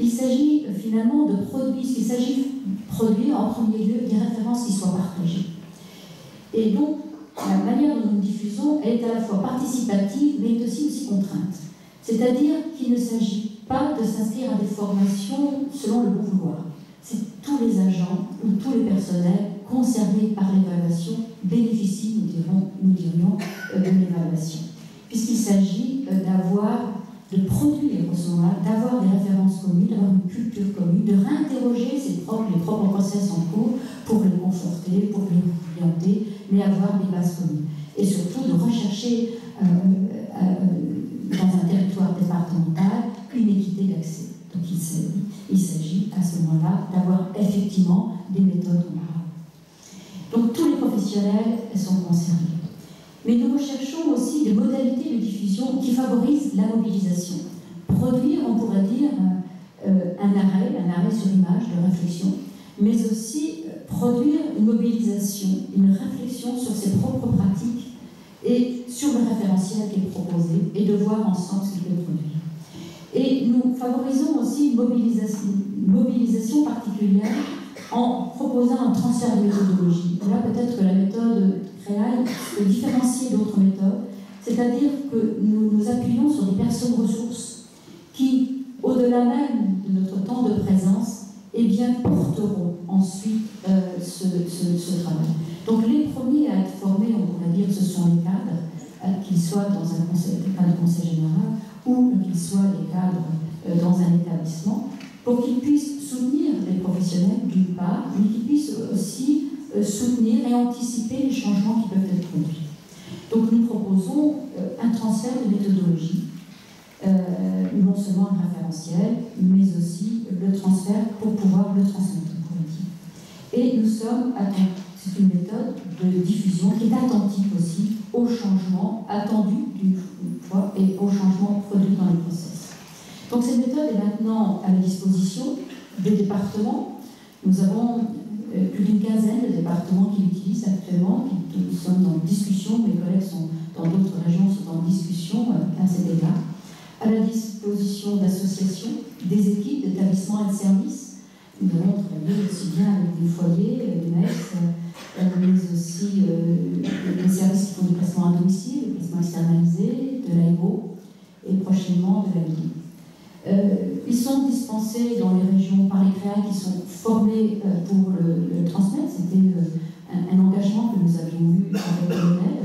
Il s'agit finalement de produire en premier lieu des références qui soient partagées. Et donc, la manière dont nous diffusons est à la fois participative, mais aussi contrainte. C'est-à-dire qu'il ne s'agit pas de s'inscrire à des formations selon le bon vouloir. C'est tous les agents ou tous les personnels concernés par l'évaluation bénéficient, nous dirions, de l'évaluation. Puisqu'il s'agit de produire au moment d'avoir des références communes, d'avoir une culture commune, de réinterroger les propres process en cours pour les conforter, pour les orienter, mais avoir des bases communes. Et surtout de rechercher dans un territoire départemental une équité d'accès. Donc il s'agit à ce moment-là d'avoir effectivement des méthodes comparables. Donc tous les professionnels sont concernés. Mais nous recherchons aussi des modalités de diffusion qui favorisent la mobilisation. Produire, on pourrait dire, un arrêt sur image de réflexion, mais aussi produire une mobilisation, une réflexion sur ses propres pratiques et sur le référentiel qui est proposé, et de voir ensemble ce qu'il peut produire. Et nous favorisons aussi une mobilisation particulière en proposant un transfert de méthodologie. Là, peut-être que la méthode Créail est différenciée d'autres méthodes, c'est-à-dire que nous nous appuyons sur des personnes ressources qui, au-delà même de notre temps de présence, eh bien, porteront ensuite ce travail. Donc les premiers à être formés, on pourrait dire, ce sont les cadres, qu'ils soient dans un conseil général ou qu'ils soient des cadres dans un établissement, pour qu'ils puissent soutenir les professionnels d'une part, mais qu'ils puissent aussi soutenir et anticiper les changements qui peuvent être produits. Donc nous proposons un transfert de méthodologie, non seulement un référentiel, mais aussi le transfert pour pouvoir le transmettre. Et nous sommes attentifs, c'est une méthode de diffusion qui est attentive aussi aux changements attendus d'une fois et aux changements produits dans les process. Donc cette méthode est maintenant à la disposition des départements. Nous avons plus d'une quinzaine de départements qui l'utilisent actuellement, nous sommes en discussion, mes collègues sont dans d'autres régions sont en discussion à cet égard, à la disposition d'associations, des équipes, d'établissements et de services. Nous allons travailler aussi bien avec des foyers, des MES, mais aussi des services qui font du placement à domicile, du placement externalisé, de l'AERO et prochainement de la ville. Ils sont dispensés dans les régions par les CREA qui sont formés pour le transmettre. C'était un engagement que nous avions eu avec l'UNED,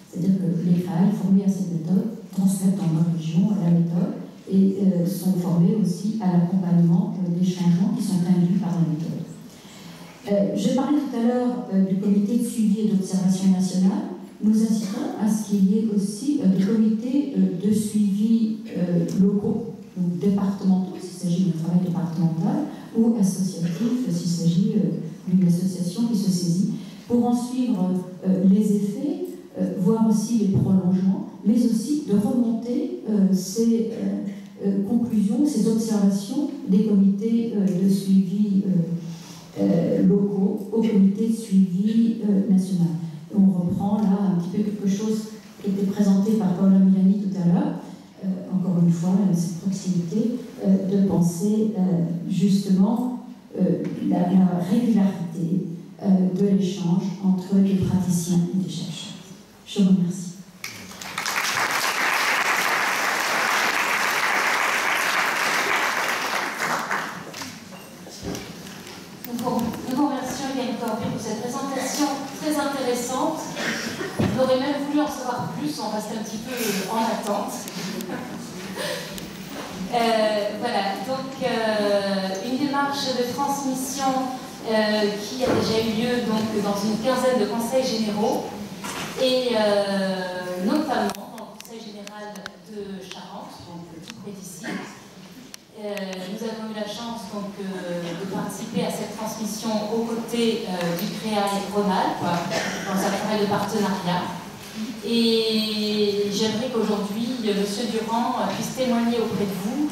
c'est-à-dire que les CREA formés à cette méthode transmettent dans leur région la méthode et sont formés aussi à l'accompagnement des changements qui sont induits par la méthode. J'ai parlé tout à l'heure du comité de suivi et d'observation nationale. Nous incitons à ce qu'il y ait aussi des comités de suivi locaux, ou départementaux, s'il s'agit d'un travail départemental, ou associatif, s'il s'agit d'une association qui se saisit, pour en suivre les effets, voir aussi les prolongements, mais aussi de remonter ces conclusions, ces observations des comités de suivi locaux au comité de suivi national. On reprend là un petit peu quelque chose qui était présenté par Paola Milani tout à l'heure, encore une fois, cette proximité, de penser justement la régularité de l'échange entre les praticiens et les chercheurs. Je vous remercie.
Nous vous remercions, Yann Corbet, pour cette présentation très intéressante. On aurait même voulu en savoir plus, on reste un petit peu en attente. Voilà, donc une démarche de transmission qui a déjà eu lieu donc, dans une quinzaine de conseils généraux et notamment dans le conseil général de Charente, donc tout près d'ici. Nous avons eu la chance donc, de participer à cette transmission aux côtés du CREA et Rhône-Alpes dans un travail de partenariat. Et j'aimerais qu'aujourd'hui, M. Durand puisse témoigner auprès de vous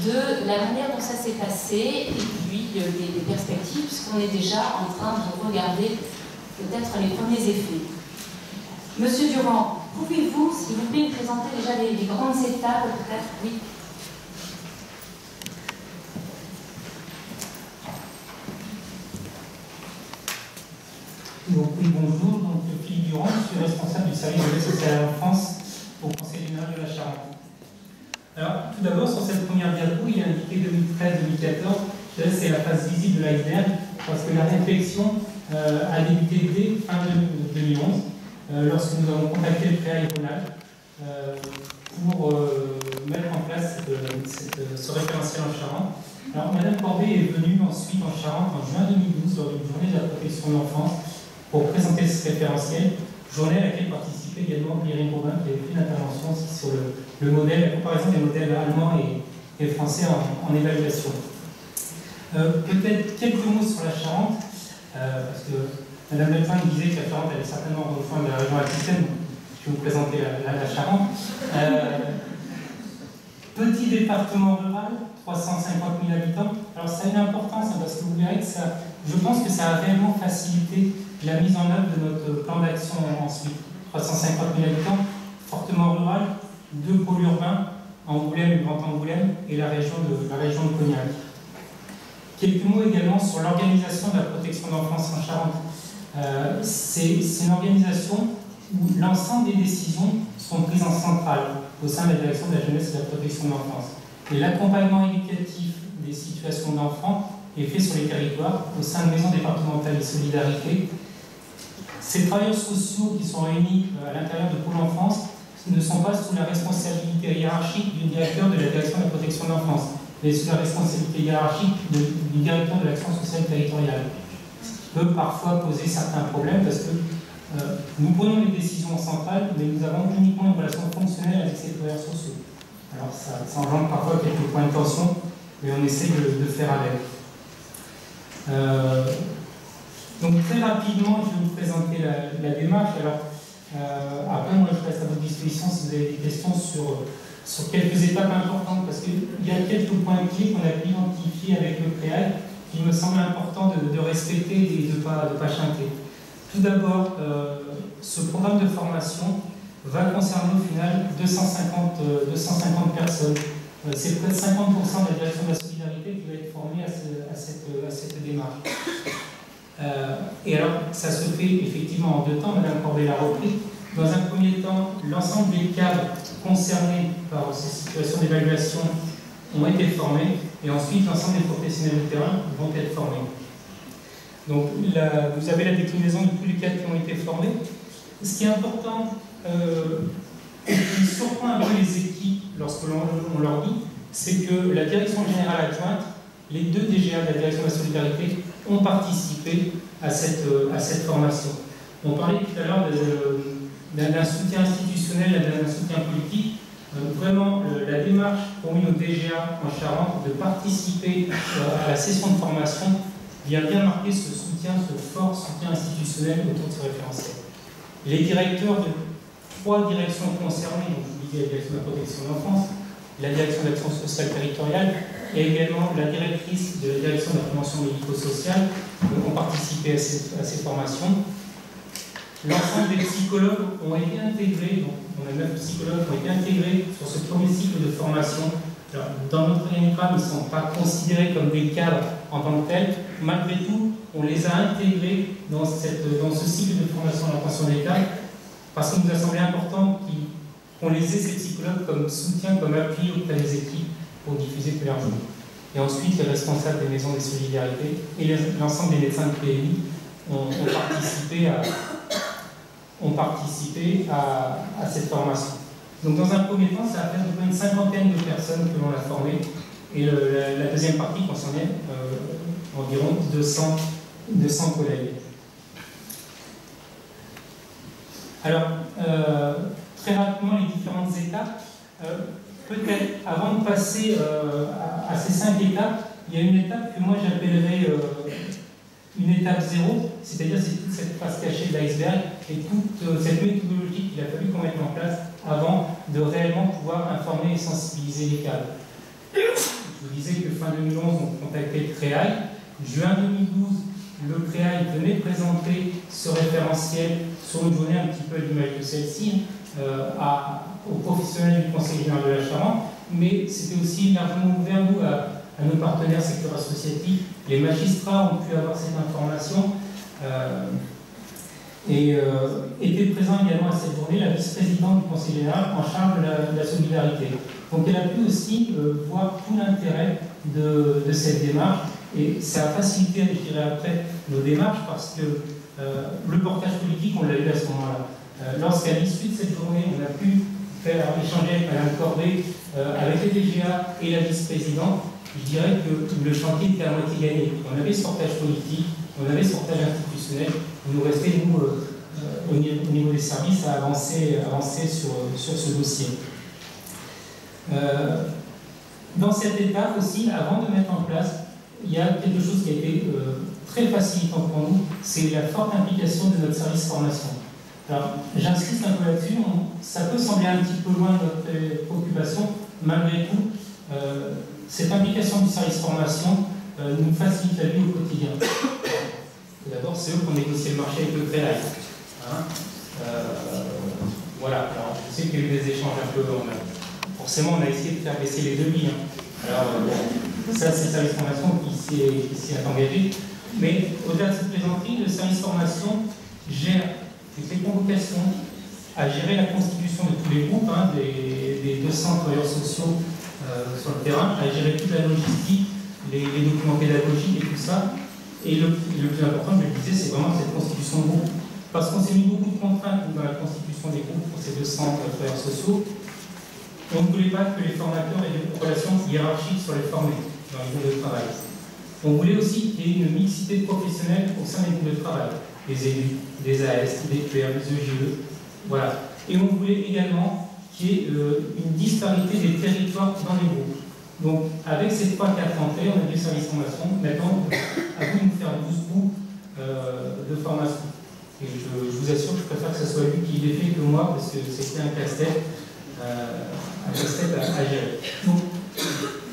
de la manière dont ça s'est passé et puis des perspectives, puisqu'on est déjà en train de regarder peut-être les premiers effets. M. Durand, pouvez-vous, s'il vous plaît, me présenter déjà les grandes étapes, peut-être, oui.
Donc, oui, bonjour, donc Philippe Durand, je suis responsable du service de l'aide sociale à l'enfance au Conseil général de la Charente. Alors, tout d'abord, sur cette première diapo, il est indiqué 2013-2014, c'est la phase visible de l'iceberg, parce que la réflexion a débuté dès fin 2011, lorsque nous avons contacté le CREA et Rhône-Alpes pour mettre en place ce référentiel en Charente. Alors, Madame Corbet est venue ensuite en Charente en juin 2012 lors d'une journée de la protection de l'enfance pour présenter ce référentiel, journée à laquelle participait également Myriam Robin qui avait fait une intervention aussi sur le modèle, la comparaison des modèles allemands et français en évaluation. Peut-être quelques mots sur la Charente, parce que Madame Belfin disait que la Charente allait certainement rejoindre la région Aquitaine, je vais vous présenter la Charente. Petit département rural, 350 000 habitants. Alors ça a une importance parce que vous verrez que ça, je pense que ça a réellement facilité la mise en œuvre de notre plan d'action ensuite. 350 000 habitants, fortement rural, 2 pôles urbains, Angoulême et Grand Angoulême, et la région de Cognac. Quelques mots également sur l'organisation de la protection d'enfance en Charente. C'est une organisation où l'ensemble des décisions sont prises en centrale au sein de la direction de la jeunesse et de la protection de l'enfance. Et l'accompagnement éducatif des situations d'enfants est fait sur les territoires au sein de maisons départementales de solidarité. Ces travailleurs sociaux qui sont réunis à l'intérieur de Pôle enfance ne sont pas sous la responsabilité hiérarchique du directeur de la direction de la protection de l'enfance, mais sous la responsabilité hiérarchique du directeur de l'action sociale territoriale. Ce qui peut parfois poser certains problèmes parce que nous prenons les décisions centrales, mais nous avons uniquement une relation fonctionnelle avec ces travailleurs sociaux. Alors ça engendre parfois quelques points de tension, mais on essaie de faire avec. Donc très rapidement, je vais vous présenter la démarche. Alors, après, moi, je reste à votre disposition si vous avez des questions sur quelques étapes importantes, parce qu'il y a quelques points clés qu'on a pu identifier avec le CREA qu'il me semble important de respecter et de ne pas chanter. Tout d'abord, ce programme de formation va concerner au final 250 personnes. C'est près de 50% de la direction de la solidarité qui va être formée à cette démarche. Et alors, ça se fait effectivement en 2 temps, Madame Corbet l'a repris. Dans un premier temps, l'ensemble des cadres concernés par ces situations d'évaluation ont été formés, et ensuite l'ensemble des professionnels de terrain vont être formés. Donc vous avez la déclinaison de tous les cadres qui ont été formés. Ce qui est important, qui surprend un peu les équipes lorsque l'on leur dit, c'est que la direction générale adjointe, les 2 DGA de la direction de la solidarité ont participé à cette formation. On parlait tout à l'heure d'un soutien institutionnel, d'un soutien politique. Vraiment, la démarche qu'ont eu nos DGA en Charente de participer à la session de formation vient bien marquer ce soutien, ce fort soutien institutionnel autour de ce référentiel. Les directeurs de 3 directions concernées, donc je vous disais la direction de la protection de l'enfance, la direction de l'action sociale territoriale et également la directrice de la direction de la prévention médico-sociale ont participé à ces formations. L'ensemble des psychologues ont été intégrés, donc on a 9 psychologues qui ont été intégrés sur ce premier cycle de formation. Alors, dans notre organigramme, ils ne sont pas considérés comme des cadres en tant que tels. Malgré tout, on les a intégrés dans ce cycle de formation à l'attention des cadres parce qu'il nous a semblé important qu'on les ait, ces psychologues, comme soutien, comme appui auprès des équipes pour diffuser plus largement. Et ensuite, les responsables des maisons des solidarités et l'ensemble des médecins de PMI ont participé à cette formation. Donc dans un premier temps, ça a fait une 50aine de personnes que l'on a formées, et la deuxième partie concernait environ 200 collègues. Alors, très rapidement, les différentes étapes. Peut-être, avant de passer à ces 5 étapes, il y a une étape que moi j'appellerais une étape 0, c'est-à-dire c'est toute cette face cachée de l'iceberg et toute cette méthodologie qu'il a fallu qu'on mette en place avant de réellement pouvoir informer et sensibiliser les cadres. Je vous disais que fin 2011, on contactait le CREAI. Juin 2012, le CREAI venait présenter ce référentiel sur une journée un petit peu à l'image de celle-ci aux professionnels du Conseil général de la Charente, mais c'était aussi largement ouvert, nous, à nos partenaires secteur associatifs. Les magistrats ont pu avoir cette information et était présent également à cette journée la vice-présidente du Conseil général en charge de la solidarité. Donc elle a pu aussi voir tout l'intérêt de cette démarche, et ça a facilité, je dirais après, nos démarches parce que le portage politique, on l'a eu à ce moment-là. Lorsqu'à l'issue de cette journée, on a pu échanger avec Mme Corbet, avec les DGA et la vice-présidente, je dirais que le chantier était à moitié gagné. On avait ce portage politique, on avait ce portage institutionnel, il nous restait, nous, au niveau des services, à avancer sur ce dossier. Dans cette étape aussi, avant de mettre en place, il y a quelque chose qui a été très facilitant pour nous, c'est la forte implication de notre service formation. Alors, j'insiste un peu là-dessus, ça peut sembler un petit peu loin de notre préoccupation, malgré tout, cette implication du service formation nous facilite la vie au quotidien. D'abord, c'est eux qui ont négocié le marché avec le CREAI. Voilà, alors je sais qu'il y a eu des échanges un peu. Forcément, on a essayé de faire baisser les devis. Alors, ça, c'est le service formation qui s'y est engagé. Mais au-delà de cette plaisanterie, le service formation gère les convocations, à gérer la constitution de tous les groupes, des 200 travailleurs sociaux sur le terrain, à gérer toute la logistique, les documents pédagogiques et tout ça. Et le plus important, je le disais, c'est vraiment cette constitution de groupe. Parce qu'on s'est mis beaucoup de contraintes dans la constitution des groupes pour ces 200 travailleurs sociaux. On ne voulait pas que les formateurs aient des relations hiérarchiques sur les formés dans les groupes de travail. On voulait aussi qu'il y ait une mixité de professionnels au sein des groupes de travail. Des élus, des AS, des PR, des EGE, voilà. Et on voulait également qu'il y ait une disparité des territoires dans les groupes. Donc, avec ces 3-4 entrées, on a du service formation. Maintenant, à vous de nous faire 12 groupes de formation. Et je vous assure que je préfère que ce soit lui qui l'ait fait que moi, parce que c'était un casse-tête à gérer. Donc,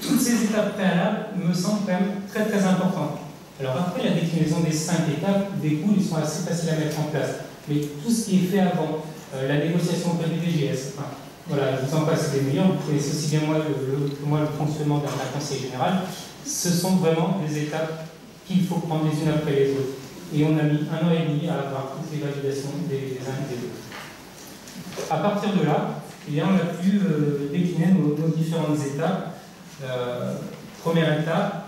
toutes ces étapes préalables me semblent quand même très très importantes. Alors après la déclinaison des 5 étapes, des coûts, ils sont assez faciles à mettre en place. Mais tout ce qui est fait avant, la négociation auprès du DGS, enfin, voilà, je vous en passe des millions, vous connaissez aussi bien que moi le fonctionnement d'un conseil général, ce sont vraiment des étapes qu'il faut prendre les unes après les autres. Et on a mis 1 an et demi à avoir toutes les validations des uns et des autres. À partir de là, eh bien, on a pu décliner nos différentes étapes. Première étape,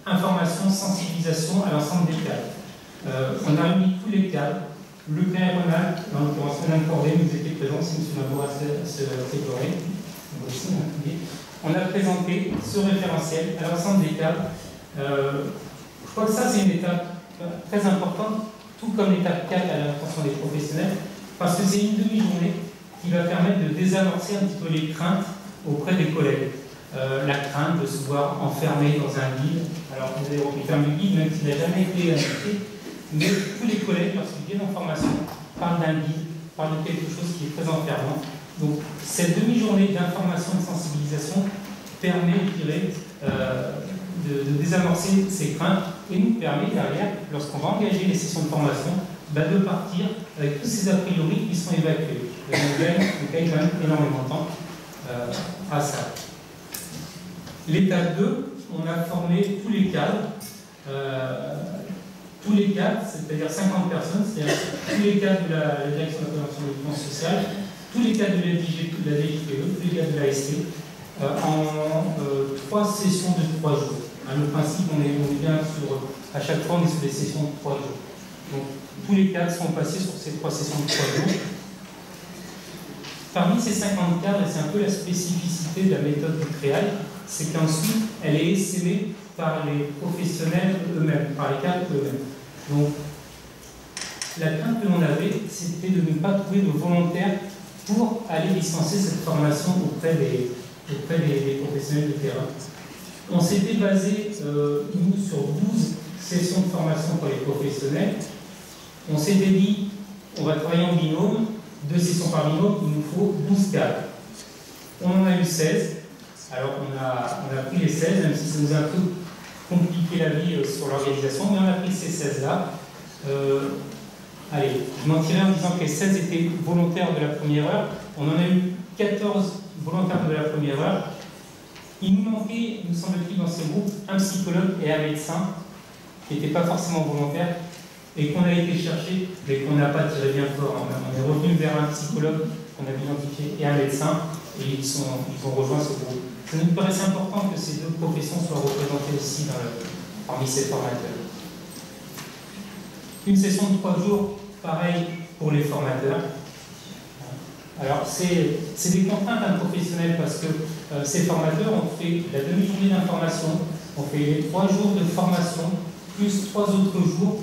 information, sensibilisation à l'ensemble des cadres. On a réuni tous les cadres. Le PRNA, en l'occurrence Mme Corday, nous était présent, si M. Labour se séparé. On a présenté ce référentiel à l'ensemble des cadres. Je crois que ça, c'est une étape très importante, tout comme l'étape 4 à l'attention des professionnels, parce que c'est une demi-journée qui va permettre de désamorcer un petit peu les craintes auprès des collègues. La crainte de se voir enfermé dans un guide. Alors, vous avez repris le terme du guide, même s'il n'a jamais été indiqué, mais tous les collègues, lorsqu'ils viennent en formation, parlent d'un guide, parlent de quelque chose qui est très enfermant. Donc, cette demi-journée d'information et de sensibilisation permet, je dirais, de désamorcer ces craintes et nous permet derrière, lorsqu'on va engager les sessions de formation, de partir avec tous ces a priori qui sont évacués. On gagne quand même énormément de temps à ça. L'étape 2, on a formé tous les cadres, c'est-à-dire 50 personnes, c'est-à-dire tous les cadres de la direction de la prévention de la défense sociale, tous les cadres de la DGPE, tous les cadres de l'AST, en 3 sessions de 3 jours. Le principe, on est bien sur, à chaque fois, on est sur des sessions de 3 jours. Donc, tous les cadres sont passés sur ces 3 sessions de 3 jours. Parmi ces 50 cadres, et c'est un peu la spécificité de la méthode du CREAL, c'est qu'ensuite, elle est essaimée par les professionnels eux-mêmes, par les cadres eux-mêmes. Donc, la crainte que l'on avait, c'était de ne pas trouver de volontaires pour aller dispenser cette formation auprès des professionnels de terrain. On s'était basé, nous, sur 12 sessions de formation pour les professionnels. On s'était dit, on va travailler en binôme, 2 sessions par binôme, il nous faut 12 cadres. On en a eu 16. Alors, on a pris les 16, même si ça nous a un peu compliqué la vie sur l'organisation, mais on a pris ces 16-là. Allez, je mentirais en disant que les 16 étaient volontaires de la première heure. On en a eu 14 volontaires de la première heure. Il nous manquait, nous semble-t-il, dans ce groupe, un psychologue et un médecin qui n'étaient pas forcément volontaires et qu'on a été chercher, mais qu'on n'a pas tiré bien fort. On est revenu vers un psychologue qu'on avait identifié et un médecin, et ils ont rejoint ce groupe. Ça nous paraissait important que ces 2 professions soient représentées aussi parmi ces formateurs. Une session de 3 jours, pareil pour les formateurs. Alors, c'est des contraintes professionnelles parce que ces formateurs ont fait la demi-journée d'information, ont fait les 3 jours de formation, plus 3 autres jours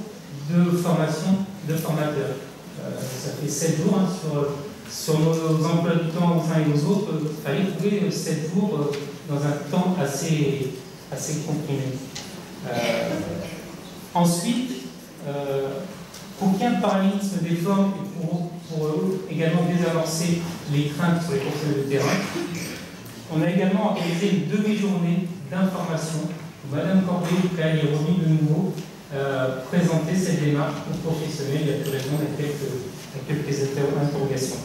de formation de formateurs. Ça fait 7 jours sur nos emplois du temps aux uns et aux autres. Il fallait trouver 7 jours dans un temps assez comprimé. Ensuite, pour qu'il y ait un parallélisme des formes et pour également désamorcer les craintes sur les professionnels de terrain, on a également organisé une demi-journée d'information où Mme Corday est revenue de nouveau présenter cette démarche aux professionnels et à pu répondre à quelques interrogations.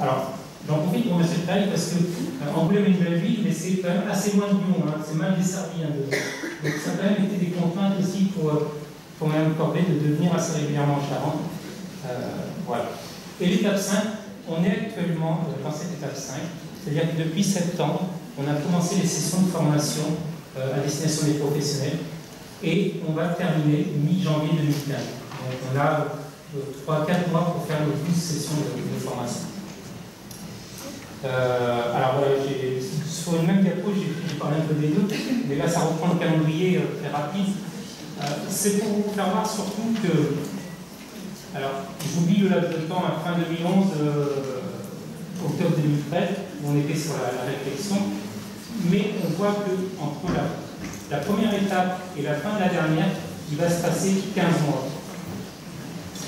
Alors, j'en profite pour M. Taille parce que Angoulême est une belle ville, mais c'est quand même assez loin de Lyon, c'est mal desservi. Donc ça a quand même été des contraintes aussi pour Mme Corday de venir assez régulièrement en Charente. Voilà. Et l'étape 5, on est actuellement dans cette étape 5, c'est-à-dire que depuis septembre, on a commencé les sessions de formation à destination des professionnels et on va terminer mi-janvier 2015. Donc on a 3-4 mois pour faire nos 12 sessions de formation. Alors voilà, sur une même diapo, j'ai parlé un peu des 2, mais là ça reprend le calendrier très rapide. C'est pour vous faire voir surtout que, alors j'oublie le laps de temps à fin 2011, octobre 2013, où on était sur la réflexion, mais on voit que entre la première étape et la fin de la dernière, il va se passer 15 mois.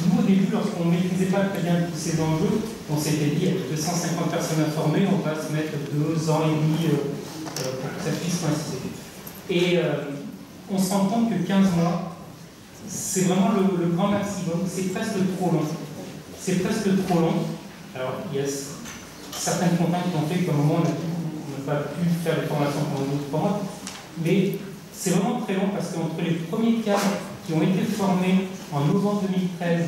Nous, au début, lorsqu'on ne maîtrisait pas très bien tous ces enjeux, on s'était dit, avec 250 personnes informées, on va se mettre 2 ans et demi pour que ça puisse coïncider. Et on se rend compte que 15 mois, c'est vraiment le grand maximum, c'est presque trop long. C'est presque trop long. Alors, il y a certaines contraintes qui ont fait qu'à un moment, on n'a pas pu faire les formations pendant une autre format, mais c'est vraiment très long parce qu'entre les premiers cadres qui ont été formés en novembre 2013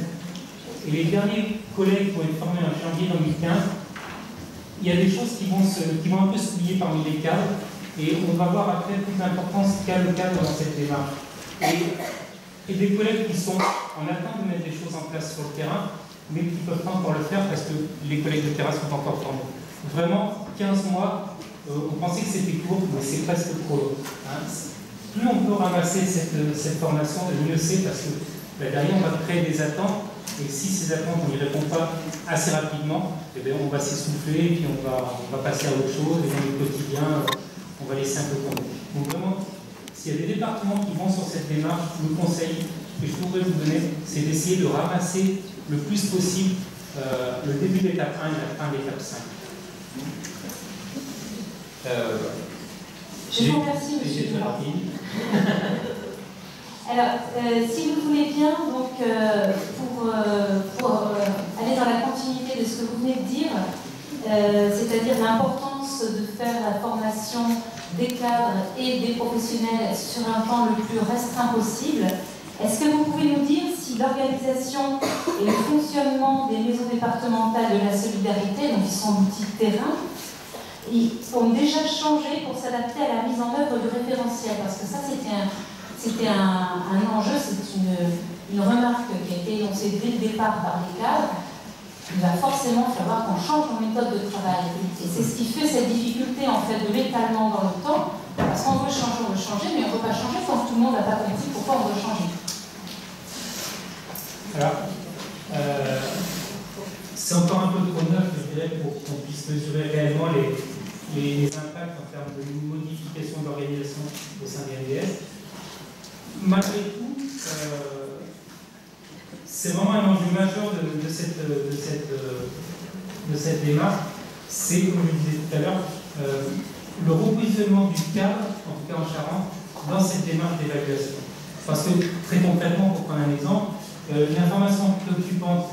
et les derniers collègues qui ont été formés en janvier 2015, il y a des choses qui vont un peu s'oublier parmi les cadres, et on va voir après toute l'importance qu'a le cadre dans cette démarche. Et des collègues qui sont en attente de mettre des choses en place sur le terrain, mais qui ne peuvent pas encore le faire parce que les collègues de terrain sont encore formés. Vraiment, 15 mois, on pensait que c'était court, mais c'est presque trop long. Hein. Plus on peut ramasser cette formation, mieux c'est, parce que derrière, on va créer des attentes, et si ces attentes, on n'y répond pas assez rapidement, eh bien, on va s'essouffler, et puis on va passer à autre chose, et dans le quotidien, on va laisser un peu tomber. Donc vraiment, s'il y a des départements qui vont sur cette démarche, le conseil que je pourrais vous donner, c'est d'essayer de ramasser le plus possible le début de l'étape 1 et la fin de l'étape 5.
Je vous remercie, monsieur. Alors, si vous voulez bien, donc, pour aller dans la continuité de ce que vous venez de dire, c'est-à-dire l'importance de faire la formation des cadres et des professionnels sur un temps le plus restreint possible, est-ce que vous pouvez nous dire si l'organisation et le fonctionnement des maisons départementales de la solidarité, donc qui sont l'outil de terrain, ils ont déjà changé pour s'adapter à la mise en œuvre du référentiel? Parce que ça, c'était un enjeu, c'est une remarque qui a été énoncée dès le départ par les cadres. Il va forcément falloir qu'on change nos méthodes de travail. Et c'est ce qui fait cette difficulté en fait de l'étalement dans le temps, parce qu'on veut changer, mais on ne veut pas changer quand tout le monde n'a pas compris pourquoi on veut changer.
Alors, c'est encore un peu trop neuf, je dirais, pour qu'on puisse mesurer réellement les impacts en termes de modification d'organisation au sein des MDS. Malgré tout, c'est vraiment un enjeu majeur de cette démarche. C'est, comme je le disais tout à l'heure, le repositionnement du cadre, en tout cas en Charente, dans cette démarche d'évaluation. Parce que, très concrètement, pour prendre un exemple, l'information préoccupante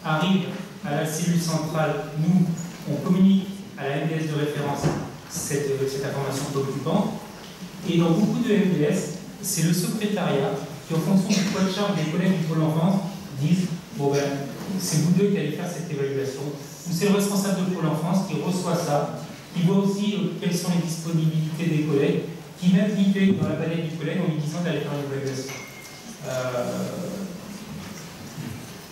arrive à la cellule centrale. Nous, on communique à la MDS de référence cette information préoccupante. Et dans beaucoup de MDS, c'est le secrétariat qui, en fonction du poids de charge des collègues du Pôle enfance, disent bon ben, c'est vous deux qui allez faire cette évaluation. Ou c'est le responsable de Pôle enfance qui reçoit ça, qui voit aussi quelles sont les disponibilités des collègues, qui met l'idée dans la palette du collègue en lui disant d'aller faire une évaluation.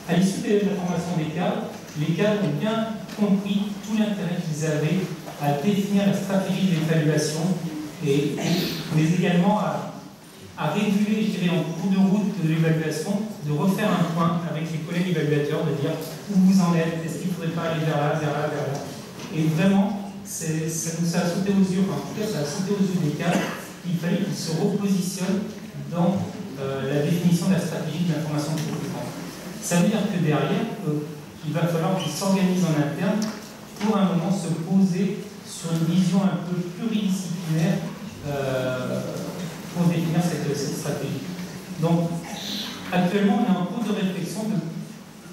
À l'issue de la formation des cadres, les cadres ont bien compris tout l'intérêt qu'ils avaient à définir la stratégie d'évaluation, mais également à réguler, je dirais, en cours de route de l'évaluation, de refaire un point avec les collègues évaluateurs, de dire où vous en êtes, est-ce qu'il ne faudrait pas aller vers là, vers là, vers là. Et vraiment, ça a sauté aux yeux, enfin, en tout cas, ça a sauté aux yeux des cadres. Il fallait qu'ils se repositionnent dans la définition de la stratégie de l'information préoccupante. Ça veut dire que derrière, il va falloir qu'ils s'organisent en interne pour à un moment se poser sur une vision un peu pluridisciplinaire pour définir cette stratégie. Donc, actuellement, on est en cours de réflexion,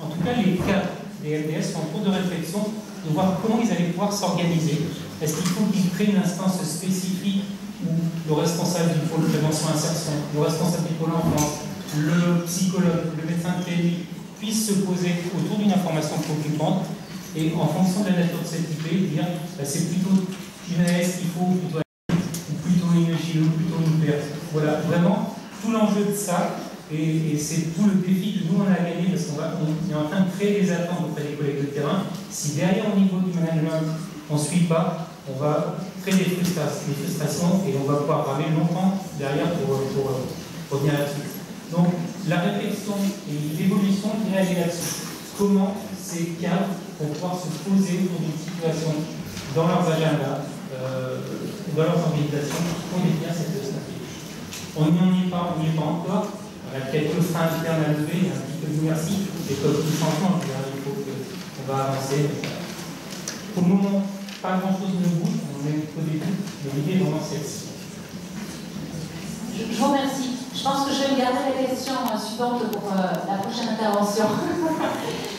en tout cas les cadres des MDS sont en cours de réflexion de voir comment ils allaient pouvoir s'organiser. Est-ce qu'il faut qu'ils créent une instance spécifique où le responsable du pôle prévention insertion, le responsable du pôle enfance, le psychologue, le médecin de clinique puissent se poser autour d'une information préoccupante et en fonction de la nature de cette idée, dire bah, c'est plutôt une AS qu'il faut, plutôt une GE, plutôt une PERS. Voilà, vraiment, tout l'enjeu de ça, et c'est tout le défi que nous on a gagné parce qu'on est en train de créer des attentes auprès des collègues de terrain. Si derrière au niveau du management on ne suit pas, on va créer des frustrations et on va pouvoir parler longtemps derrière pour revenir là-dessus. Donc la réflexion et l'évolution est là-dessus. Comment ces cadres vont pouvoir se poser autour d'une situation dans leurs agendas, dans leurs organisations, pour définir cette stratégie. On n'y est pas encore. On a quelques freins internes à lever, un petit peu d'inertie, et comme tout changement, il faut qu'on va avancer. Pour le moment, pas grand-chose ne bouge, on est au début, mais l'idée est vraiment celle-ci.
Je vous remercie. Je pense que je vais me garder la question suivante pour la prochaine intervention.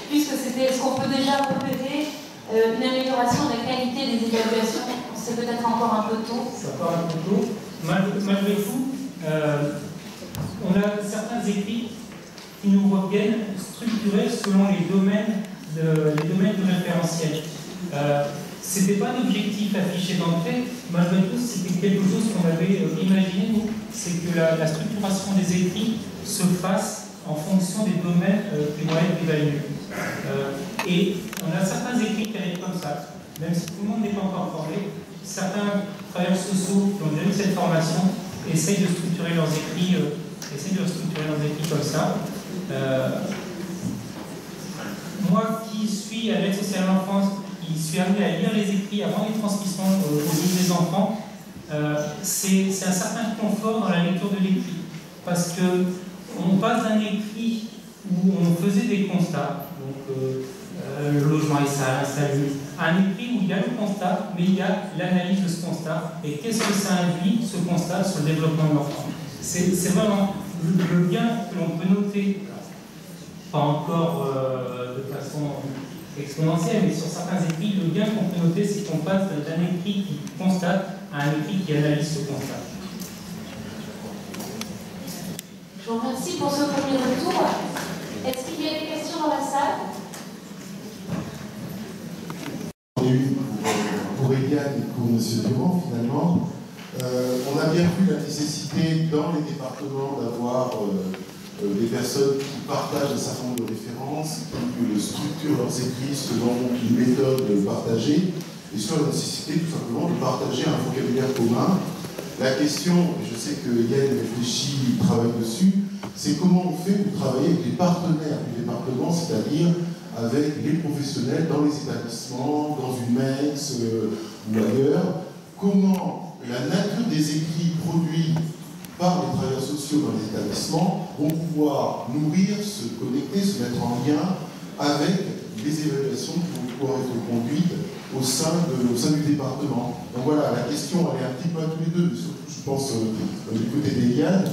Puisque c'était, est-ce qu'on peut déjà repérer une amélioration de la qualité des évaluations? C'est peut-être encore un peu tôt.
Ça part un peu tôt. Malgré tout, on a certains écrits qui nous reviennent structurés selon les domaines de référentiel. Ce n'était pas un objectif affiché d'entrée, malgré tout, c'était quelque chose qu'on avait imaginé, nous, c'est que la structuration des écrits se fasse en fonction des domaines qui vont être évalués. Et on a certains écrits qui arrivent comme ça, même si tout le monde n'est pas encore formé, certains travailleurs sociaux qui ont déjà eu cette formation essayent de structurer leurs écrits, comme ça. Moi qui suis à l'aide sociale à l'enfance, qui suis amené à lire les écrits avant les transmissions aux juges des enfants, c'est un certain confort dans la lecture de l'écrit. Parce qu'on passe d'un écrit où on faisait des constats, donc le logement est sale, insalubre, à un écrit où il y a le constat, mais il y a l'analyse de ce constat, et qu'est-ce que ça induit, ce constat, sur le développement de l'enfant. C'est vraiment le bien que l'on peut noter, pas encore de façon exponentielle, mais sur certains écrits, le bien qu'on peut noter, c'est qu'on passe d'un écrit qui constate à un écrit qui analyse ce constat.
Je vous remercie pour ce premier retour. Est-ce qu'il y a des questions dans la salle?
Pour Eliane et pour M. Durand, finalement, on a bien vu la nécessité dans les départements d'avoir des personnes qui partagent un certain nombre de références, qui structurent leurs écrits selon une méthode partagée, et sur la nécessité tout simplement de partager un vocabulaire commun. La question, et je sais que Yann réfléchit, travaille dessus, c'est comment on fait pour travailler avec les partenaires du département, c'est-à-dire avec les professionnels dans les établissements, dans une MEX ou ailleurs, comment la nature des écrits produits par les travailleurs sociaux dans les établissements vont pouvoir nourrir, se connecter, se mettre en lien avec les évaluations qui vont pouvoir être conduites au sein du département. Donc voilà, la question elle est un petit peu à tous les deux, mais surtout je pense du côté d'Eliane,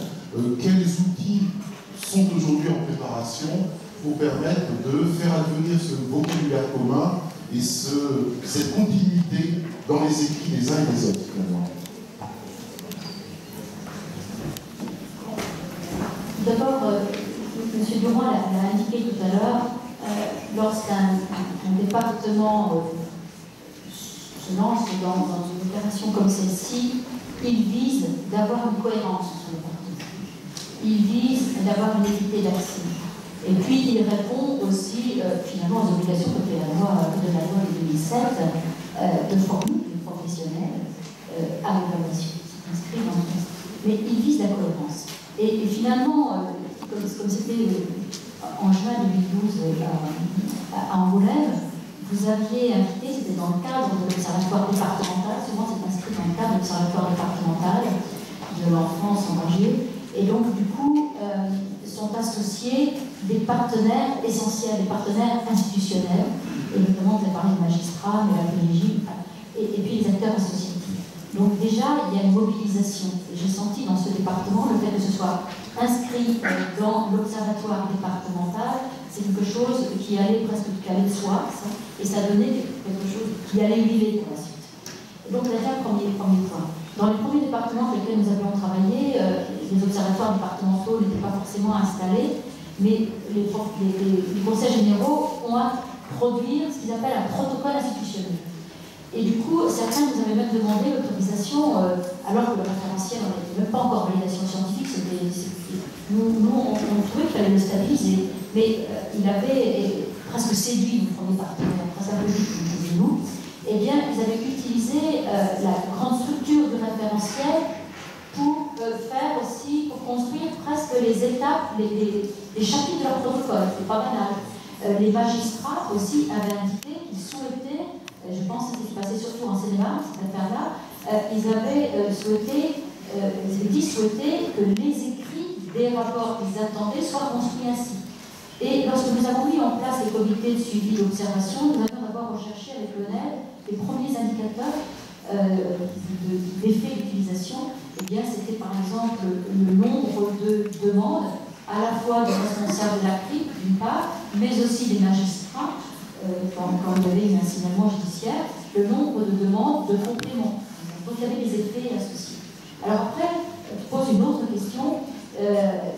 quels outils sont aujourd'hui en préparation pour permettre de faire advenir ce vocabulaire commun et cette continuité dans les écrits des uns et des autres finalement.
D'abord, M. Durand l'a indiqué tout à l'heure, lorsqu'un département se lance dans une opération comme celle-ci, il vise d'avoir une cohérence sur le parcours. Il vise d'avoir une équité d'accès. Et puis il répond aussi finalement aux obligations de la loi de 2007 de former les professionnels à l'évaluation. C'est inscrit dans le texte. Mais il vise la cohérence. Et finalement, comme c'était en juin 2012 à Angoulême, vous aviez invité, c'était dans le cadre de l'Observatoire départemental, souvent c'est inscrit dans le cadre de l'Observatoire départemental de l'enfance en danger, et donc du coup sont associés des partenaires essentiels, des partenaires institutionnels, et notamment vous avez parlé des magistrats, mais la PJ, et puis les acteurs associatifs. Donc déjà, il y a une mobilisation. Et j'ai senti dans ce département le fait que ce soit inscrit dans l'observatoire départemental, c'est quelque chose qui allait presque de soi, et ça donnait quelque chose qui allait huiler pour la suite. Et donc là, le premier point. Dans les premiers départements avec lesquels nous avions travaillé, les observatoires départementaux n'étaient pas forcément installés, mais les conseils généraux ont à produire ce qu'ils appellent un protocole institutionnel. Et du coup, certains nous avaient même demandé l'autorisation, alors que le référentiel n'était même pas encore validation scientifique, nous on trouvait qu'il fallait le stabiliser. Mais il avait presque séduit nos premiers partenaires, presque un peu vite, comme disait nous. Eh bien, ils avaient utilisé la grande structure du référentiel pour faire aussi, pour construire presque les étapes, les chapitres de leur protocole. C'est pas banal. Les magistrats aussi avaient indiqué qu'ils souhaitaient, je pense que ce qui se passait surtout en Seine-et-Marne, cette affaire-là, ils avaient souhaité que les écrits des rapports qu'ils attendaient soient construits ainsi. Et lorsque nous avons mis en place les comités de suivi d'observation, nous avons d'abord recherché avec l'ONED les premiers indicateurs d'effets d'utilisation, eh bien, c'était par exemple le nombre de demandes, à la fois des responsables de la CRIP, d'une part, mais aussi des magistrats, quand il y avait un signalement judiciaire, le nombre de demandes de complément. Donc il y avait des effets associés. Alors après, je pose une autre question,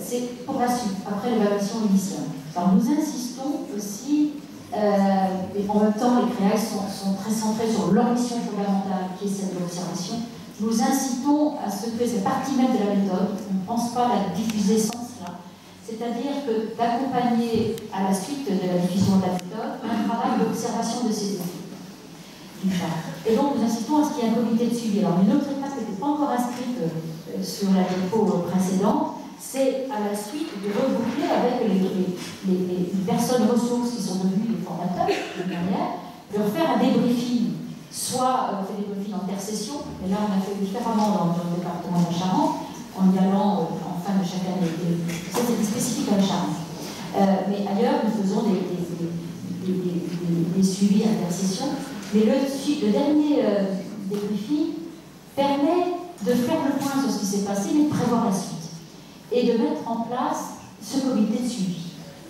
c'est pour la suite, après l'évaluation initiale. Alors nous insistons aussi, et en même temps les créailles sont très centrées sur leur mission fondamentale, qui est celle de l'observation. Nous incitons à ce que cette partie même de la méthode, on ne pense pas la diffuser sans cela, c'est-à-dire que d'accompagner à la suite de la diffusion de la méthode un travail d'observation de ces effets. Et donc nous incitons à ce qu'il y ait un comité de suivi. Alors une autre étape qui n'était pas encore inscrite sur la diapo précédente, c'est à la suite de reboucler avec les personnes ressources qui sont devenues des formateurs, de manière, de leur faire un débriefing. Soit on fait des débriefings en intercession, et là on a fait différemment dans le département de la Charente, en y allant en fin de chaque année. Ça c'était spécifique à la Charente. Mais ailleurs nous faisons des suivis intercession. Mais le dernier débriefing permet de faire le point sur ce qui s'est passé, mais de prévoir la suite. Et de mettre en place ce comité de suivi.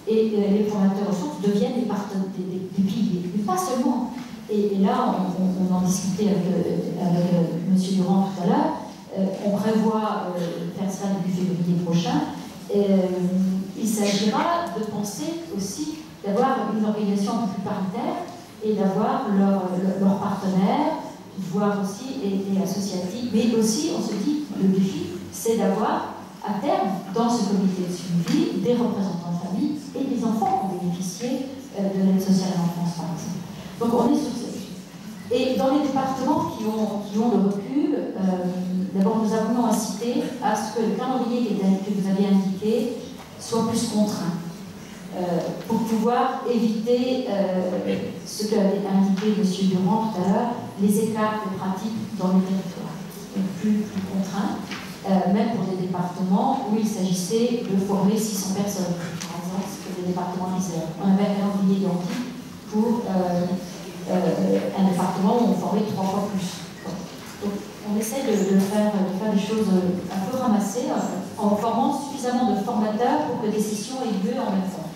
Et les formateurs ressources deviennent des piliers, mais pas seulement. Et là, on en discutait avec M. Durand tout à l'heure, on prévoit faire ça début février prochain. Il s'agira de penser aussi d'avoir une organisation un peu plus paritaire et d'avoir leurs partenaires, voire aussi et associatifs. Mais aussi, on se dit, le défi, c'est d'avoir à terme, dans ce comité de suivi, des représentants de famille et des enfants qui ont bénéficié de l'aide sociale à l'enfance, par exemple. Donc on est sur cette chose. Et dans les départements qui ont le recul, d'abord nous avons incité à ce que le calendrier que vous avez indiqué soit plus contraint. Pour pouvoir éviter ce qu'avait indiqué M. Durand tout à l'heure, les écarts de pratique dans les territoires. Donc plus contraints, même pour des départements où il s'agissait de former 600 personnes, par exemple, ce que les départements disaient. On avait un calendrier identique pour un département où on formait 3 fois plus. Donc on essaie de faire des choses un peu ramassées en formant suffisamment de formateurs pour que des sessions aient lieu en même temps.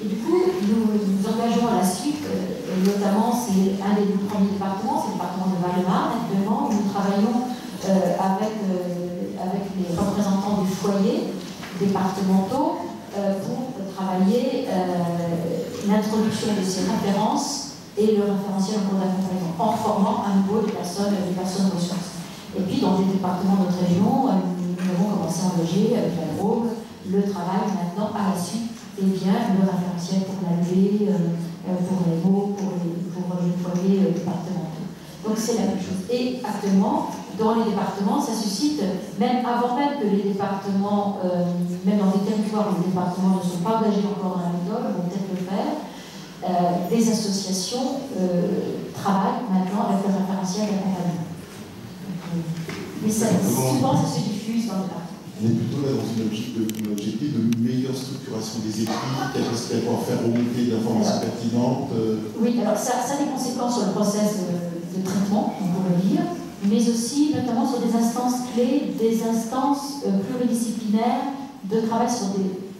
Et du coup, nous engageons à la suite, notamment c'est un des premiers départements, c'est le département de Val-de-Marne actuellement, où nous travaillons avec les représentants des foyers départementaux pour travailler l'introduction de ces références et le référentiel en cours d'accompagnement, en formant à nouveau des personnes ressources. Et puis dans des départements de notre région, nous avons commencé à engager avec la Drôme le travail maintenant à la suite. Et bien le référentiel pour la levée, pour les mots, pour les foyers départementaux. Donc c'est la même chose. Et actuellement, dans les départements, ça suscite, même avant même que les départements, même dans des territoires où les départements ne sont pas engagés encore dans la méthode, vont peut-être le faire, des associations travaillent maintenant avec le référentiel d'accompagnement. Mais ça, souvent, ça se diffuse dans le département.
On est plutôt là dans une objectif de meilleure structuration des écrits, capacité à pouvoir faire remonter de l'information pertinente.
Oui, alors ça a des conséquences sur le process de traitement, on pourrait dire, mais aussi notamment sur des instances clés, des instances pluridisciplinaires de travail sur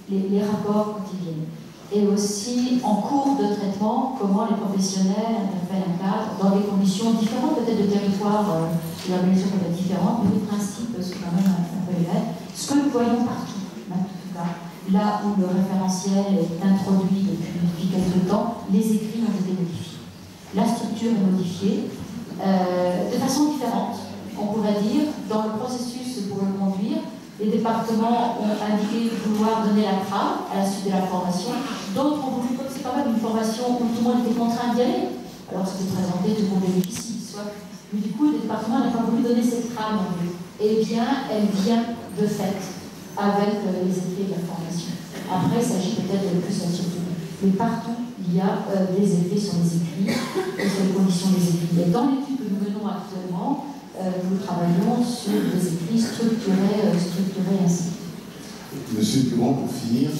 les rapports quotidiens. Et aussi en cours de traitement, comment les professionnels interprètent un cadre dans des conditions différentes, peut-être de territoire, l'organisation peut être différente, mais le principe, c'est quand même un peu les mêmes. Ce que nous voyons partout, en tout cas, là où le référentiel est introduit depuis quelques temps, les écrits ont été modifiés. La structure est modifiée de façon différente, on pourrait dire, dans le processus pour le conduire. Les départements ont indiqué vouloir donner la trame à la suite de la formation. D'autres ont voulu, comme c'est quand même une formation où tout le monde était contraint d'y aller, alors c'était présenté, tout le monde bénéficie, soit. Mais du coup, le département n'a pas voulu donner cette trame. Eh bien, elle vient de fait avec les effets de la formation. Après, il s'agit peut-être de plus là-dessus. Mais partout, il y a des effets sur les écrits et sur les conditions des écrits. Et dans l'étude que nous menons actuellement, nous travaillons sur des écrits structurés ainsi.
Monsieur Durand, pour finir,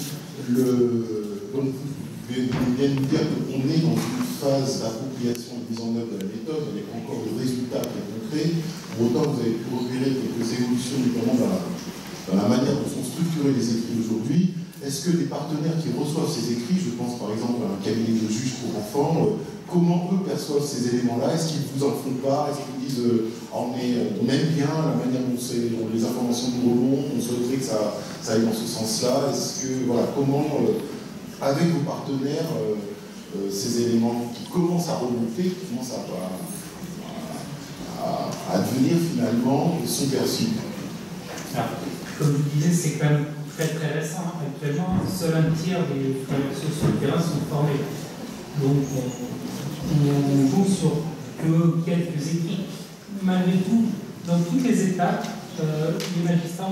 donc, vous pouvez bien nous dire qu'on est dans une phase d'appropriation et de mise en œuvre de la méthode, avec encore de résultats très concrets. Pour autant, vous avez pu repérer quelques évolutions, notamment dans la manière dont sont structurés les écrits aujourd'hui. Est-ce que les partenaires qui reçoivent ces écrits, je pense par exemple à un cabinet de juges pour enfants, comment eux perçoivent ces éléments-là? Est-ce qu'ils vous en font part? Est-ce qu'ils disent on aime bien la manière dont les informations nous remontent, on souhaiterait que ça aille dans ce sens-là? Est-ce que, voilà, comment, avec vos partenaires, ces éléments qui commencent à remonter, qui commencent à devenir finalement, sont perçus?
Alors, comme je disais, c'est quand même très récent. Actuellement, seul un tiers des travailleurs sociaux de terrain sont formés. Donc, on joue sur que quelques équipes. Malgré tout, dans toutes les étapes, les magistrats,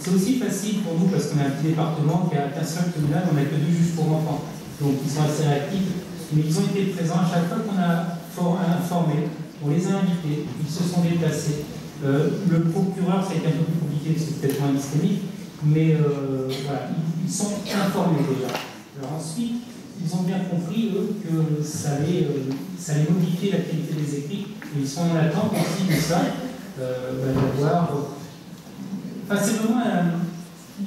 c'est aussi facile pour nous parce qu'on a un petit département qui a qu'un seul tribunal, on n'a que 2 juges pour enfants. Donc, ils sont assez réactifs. Mais ils ont été présents à chaque fois qu'on a informé, on les a invités, ils se sont déplacés. Le procureur, ça a été un peu plus compliqué parce que c'est peut-être moins systémique, mais voilà, ils sont informés déjà. Alors ensuite, ils ont bien compris, eux, que ça allait modifier la qualité des écrits, et ils sont en attente aussi de ça, d'avoir... Enfin, c'est vraiment...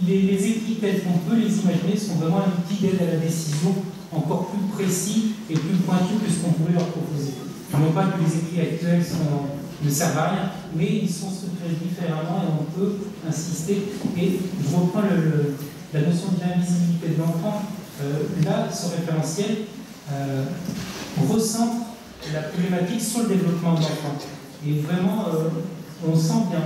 les écrits tels qu'on peut les imaginer sont vraiment un outil d'aide à la décision encore plus précis et plus pointu que ce qu'on pourrait leur proposer. Non pas que les écrits actuels ne servent à rien, mais ils sont structurés différemment et on peut insister. Et je reprends la notion de l'invisibilité de l'enfant. Là, ce référentiel recentre la problématique sur le développement de l'enfant. Et vraiment, on sent bien,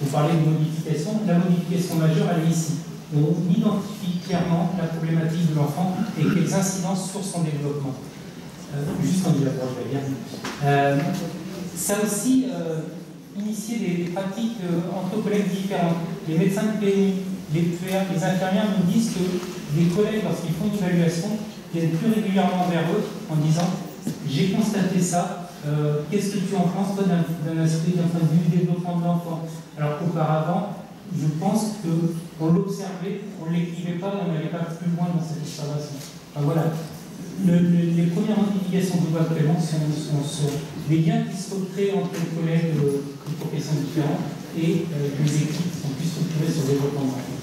vous parlez de modification, la modification majeure, elle est ici. On identifie clairement la problématique de l'enfant et quelles incidences sur son développement. Juste en disant, je vais bien. Ça a aussi initié des pratiques entre collègues différentes. Les médecins de PMI, les tueurs, les infirmières nous disent que les collègues, lorsqu'ils font une évaluation, viennent plus régulièrement vers eux en disant « j'ai constaté ça, qu'est-ce que tu en penses toi d'un aspect, d'un point de vue du développement de l'enfant ?» Alors qu'auparavant, je pense qu'on l'observait, on ne l'écrivait pas, on n'allait pas plus loin dans cette observation. Enfin, voilà. Les premières modifications que je vois actuellement sont sur les liens qui se créent entre les collègues de professions différentes et les équipes qui sont plus structurées sur le développement de l'enfant.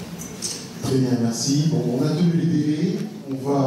Très bien, merci. Bon, on a tenu les délais. On va